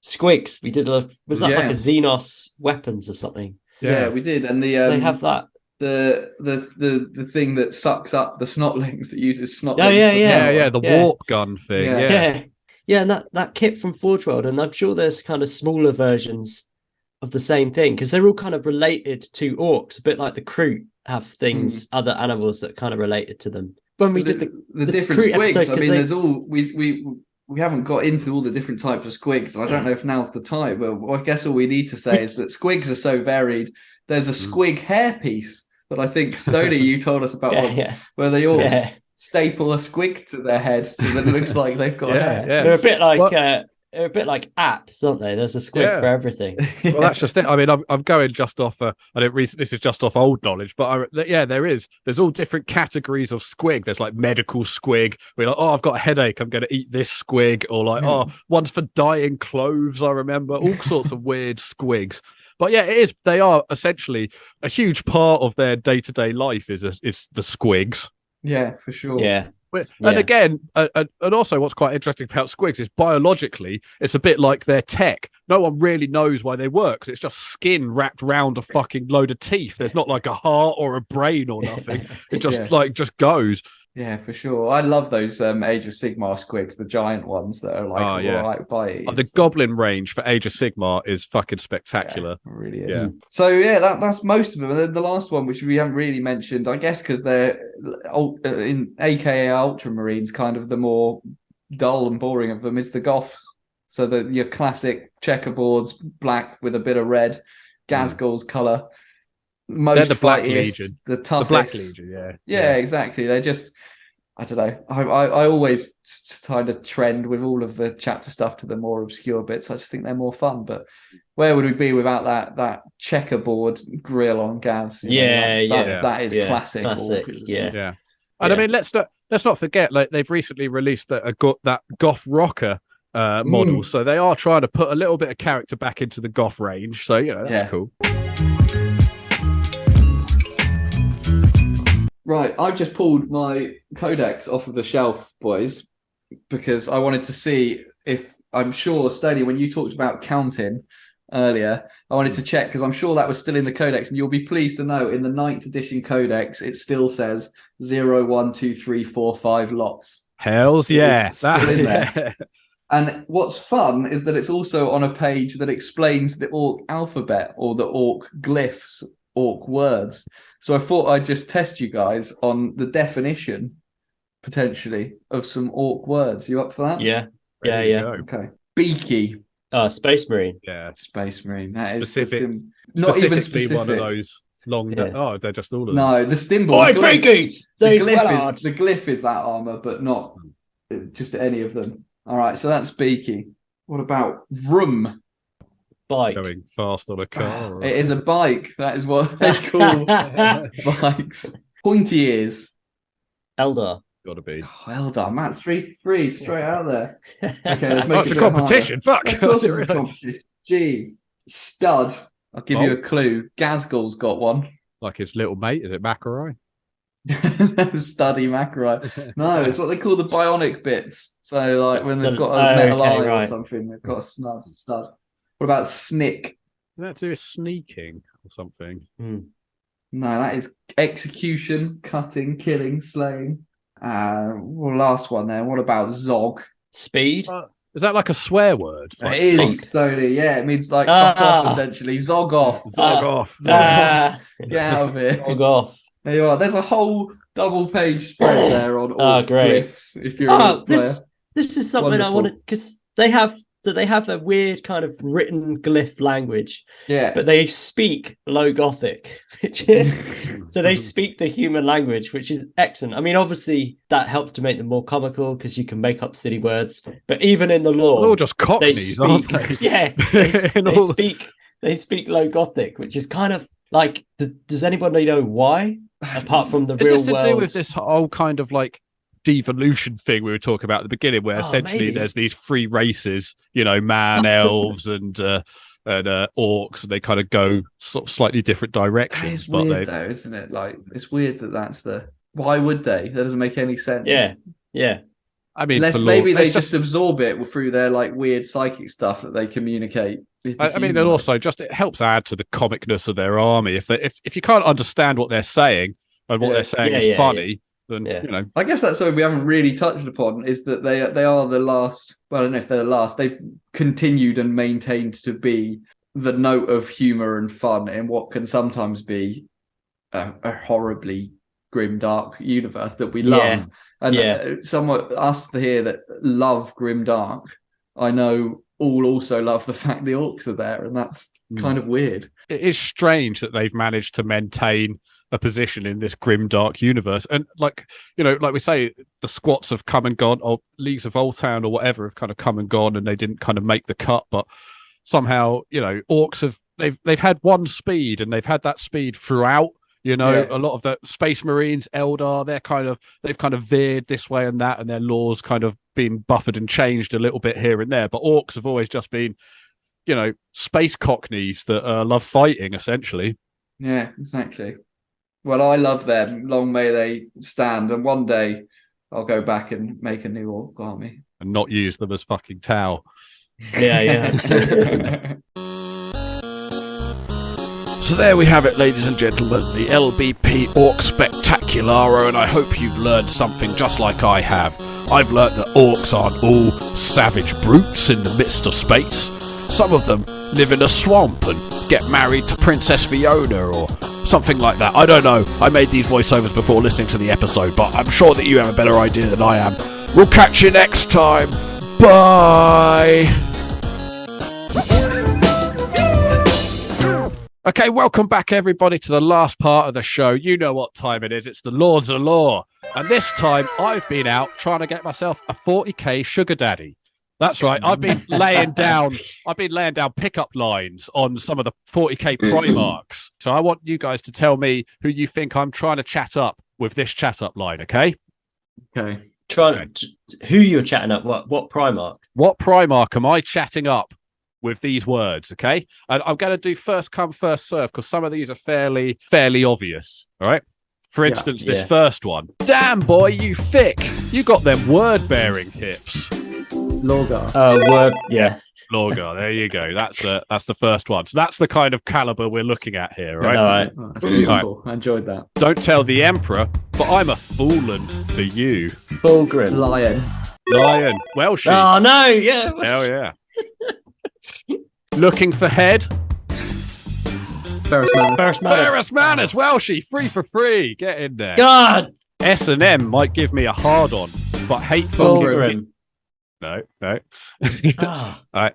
Squigs. We did like a Xenos weapons or something? Yeah, we did, and they have that. The thing that sucks up the snotlings that uses snotlings. The warp gun thing. And that kit from Forge World, and I'm sure there's kind of smaller versions of the same thing because they're all kind of related to orcs, a bit like the Kroot have things, other animals that kind of related to them. When we did the different Squigs, I mean, there's all we we haven't got into all the different types of squigs. I don't know if now's the time, but I guess all we need to say is that squigs are so varied. There's a squig hairpiece that I think, Stoney, you told us about once, where they all staple a squig to their head so that it looks like they've got hair. Yeah. They're a bit like apps, aren't they? There's a squig for everything. Well, that's just it. I mean, I'm going just off. This is just off old knowledge, but there's all different categories of squig. There's like medical squig. We're like, oh, I've got a headache, I'm going to eat this squig, or like, oh, one's for dyeing clothes. I remember all sorts of weird squigs. But yeah, it is. They are essentially a huge part of their day-to-day life. Is the squigs. Yeah, for sure. Yeah. And again, and also what's quite interesting about squigs is biologically, it's a bit like their tech. No one really knows why they work, 'cause it's just skin wrapped round a fucking load of teeth. There's not like a heart or a brain or nothing. It just just goes. Yeah, for sure. I love those Age of Sigmar squigs, the giant ones that are like right by the Goblin range for Age of Sigmar is fucking spectacular. Yeah, it really is. Yeah. So yeah, that's most of them. And then the last one, which we haven't really mentioned, I guess because they're in AKA Ultramarines, kind of the more dull and boring of them, is the Goths. So your classic checkerboards, black with a bit of red, Gazgul's colour. They're the Black Legion, the toughest. The Black Legion, yeah, exactly. They're just, I don't know. I always kind of trend with all of the chapter stuff to the more obscure bits. I just think they're more fun. But where would we be without that checkerboard grill on Gaz? That is classic. Orc, And I mean, let's not forget, like they've recently released that Goth Rocker model, so they are trying to put a little bit of character back into the Goth range. So that's cool. Right, I've just pulled my codex off of the shelf, boys, because I wanted to see if, I'm sure, Stoney, when you talked about counting earlier, I wanted to check, because I'm sure that was still in the codex, and you'll be pleased to know in the 9th edition codex, it still says 0, 1, 2, 3, 4, 5 lots. Hells yeah. Still in there. And what's fun is that it's also on a page that explains the Orc alphabet, or the Orc glyphs, Orc words. So I thought I'd just test you guys on the definition, potentially, of some Orc words. You up for that? Yeah. Okay. Beaky. Space Marine. Yeah. Space Marine. That specific. Is not even specific. One of those long... Yeah. Oh, they're just all of them. No, the symbol. Oh, Beaky! The glyph is that armour, but not just any of them. All right, so that's Beaky. What about Vroom? Bike. Going fast on a car. It is a bike. That is what they call bikes. Pointy ears. Eldar. Gotta be. Oh, Eldar. Matt's 3-3 straight out there. Okay, let's make it's a competition. Harder. Fuck. Of course it's a competition. Jeez. Stud. I'll give you a clue. Gazgul's got one. Like his little mate. Is it Macarai? Studdy Macarai. No, it's what they call the bionic bits. So like when they've got a metal eye or something, they've got a stud. What about snick? Does that do with sneaking or something? No, that is execution, cutting, killing, slaying. Last one there. What about zog? Speed? Is that like a swear word? Like it is, slowly. Yeah, it means like fuck off, essentially. Zog off. Zog off. Get out of here. Zog off. There you are. There's a whole double-page spread there on all glyphs. If you're a player. This is something I wanted, because they have a weird kind of written glyph language. Yeah. But they speak Low Gothic, which is so they speak the human language, which is excellent. I mean, obviously that helps to make them more comical because you can make up silly words. But even in the lore, they're all just cockneys, aren't they? Yeah. They speak Low Gothic, which is kind of like, does anybody know why? Apart from the real world. Is this to do with this whole kind of like devolution thing we were talking about at the beginning, where essentially there's these three races, man, elves, and orcs, and they kind of go sort of slightly different directions. It's weird though, isn't it? Like, it's weird that's the. Why would they? That doesn't make any sense. Yeah. I mean, maybe they just absorb it through their like weird psychic stuff that they communicate. I mean, and also just it helps add to the comicness of their army. If you can't understand what they're saying and what they're saying is funny. Then, I guess that's something we haven't really touched upon, is that they are the last. Well, I don't know if they're the last. They've continued and maintained to be the note of humor and fun in what can sometimes be a horribly grim dark universe that we love. And somewhat us here that love grim dark, I know all also love the fact the orcs are there, and that's kind of weird. It is strange that they've managed to maintain a position in this grim dark universe. And like we say, the squats have come and gone, or Leagues of Old Town or whatever have kind of come and gone, and they didn't kind of make the cut. But somehow, orcs they've had one speed, and they've had that speed throughout. A lot of the Space Marines, Eldar, they've kind of veered this way and that, and their laws kind of been buffered and changed a little bit here and there. But orcs have always just been, space cockneys that love fighting, essentially. Yeah, exactly. Well, I love them. Long may they stand. And one day I'll go back and make a new orc army. And not use them as fucking towel. Yeah. So there we have it, ladies and gentlemen, the LBP Orc Spectacular, and I hope you've learned something just like I have. I've learned that orcs aren't all savage brutes in the midst of space. Some of them live in a swamp and get married to Princess Fiona or something like that. I don't know. I made these voiceovers before listening to the episode, but I'm sure that you have a better idea than I am. We'll catch you next time. Bye! Okay, welcome back, everybody, to the last part of the show. You know what time it is. It's the Lords of Law. And this time, I've been out trying to get myself a 40k sugar daddy. That's right. I've been laying down pickup lines on some of the 40k Primarchs. So I want you guys to tell me who you think I'm trying to chat up with this chat up line, okay? Okay. Who you're chatting up? What Primarch? What Primarch am I chatting up with these words, okay? And I'm going to do first come, first serve, because some of these are fairly obvious, all right? For instance, this first one. Damn, boy, you thick. You got them word-bearing hips. Lorgar. Lorgar, there you go. That's the first one. So that's the kind of caliber we're looking at here, right? All right. Oh, that's beautiful. I enjoyed that. Don't tell the Emperor, but I'm a foolin' for you. Fulgrim. Lion. Welshie. Oh, no, yeah. Hell yeah. Looking for head. Ferris Manus. Welshie. Free. Get in there. God. S&M might give me a hard on, but hateful. No. All right.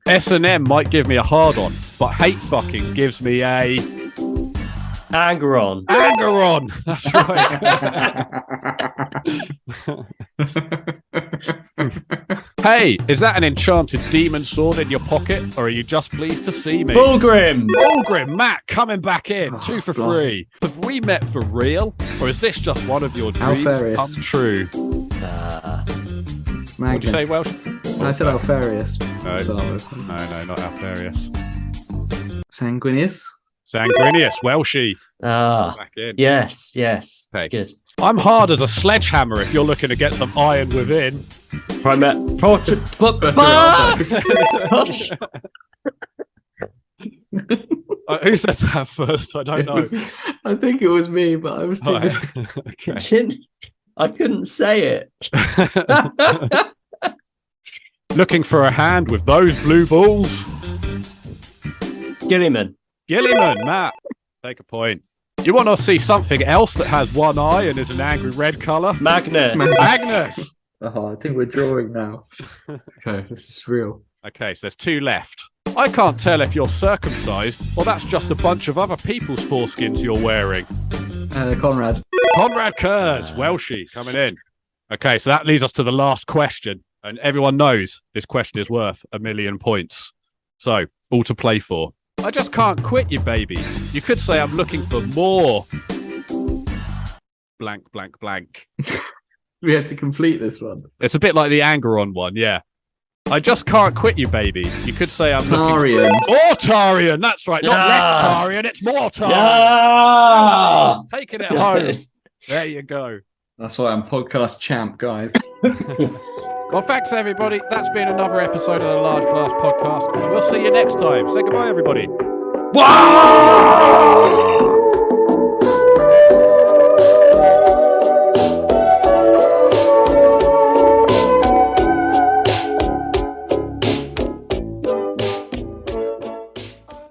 S&M might give me a hard on, but hate fucking gives me a Angeron. That's right. Hey, is that an enchanted demon sword in your pocket, or are you just pleased to see me? Fulgrim, Matt, coming back in, 2 for free. Have we met for real, or is this just one of your dreams come true? What did you say, Welsh? I said Alfarius. No, not Alfarius. Sanguinius, Welshie. Back in. Yes. Okay. That's good. I'm hard as a sledgehammer if you're looking to get some iron within. Who said that first? I don't know. I think it was me, but I was too busy. Okay. I couldn't say it. Looking for a hand with those blue balls? Gilliman, Matt. Take a point. You want to see something else that has one eye and is an angry red colour? Magnus. Oh, I think we're drawing now. Okay, this is real. Okay, so there's 2 left. I can't tell if you're circumcised or that's just a bunch of other people's foreskins you're wearing. Conrad Kurz, Welshie, coming in. Okay, so that leads us to the last question. And everyone knows this question is worth 1,000,000 points. So, all to play for. I just can't quit you, baby. You could say I'm looking for more. Blank. We have to complete this one. It's a bit like the Angeron one, yeah. I just can't quit you, baby. You could say I'm Tarian. looking for more Tarian. That's right. Not less Tarian, it's more Tarian. Yeah. Taking it home. There you go. That's why I'm podcast champ, guys. Well, thanks, everybody. That's been another episode of the Large Blast podcast. And we'll see you next time. Say goodbye, everybody. Wow!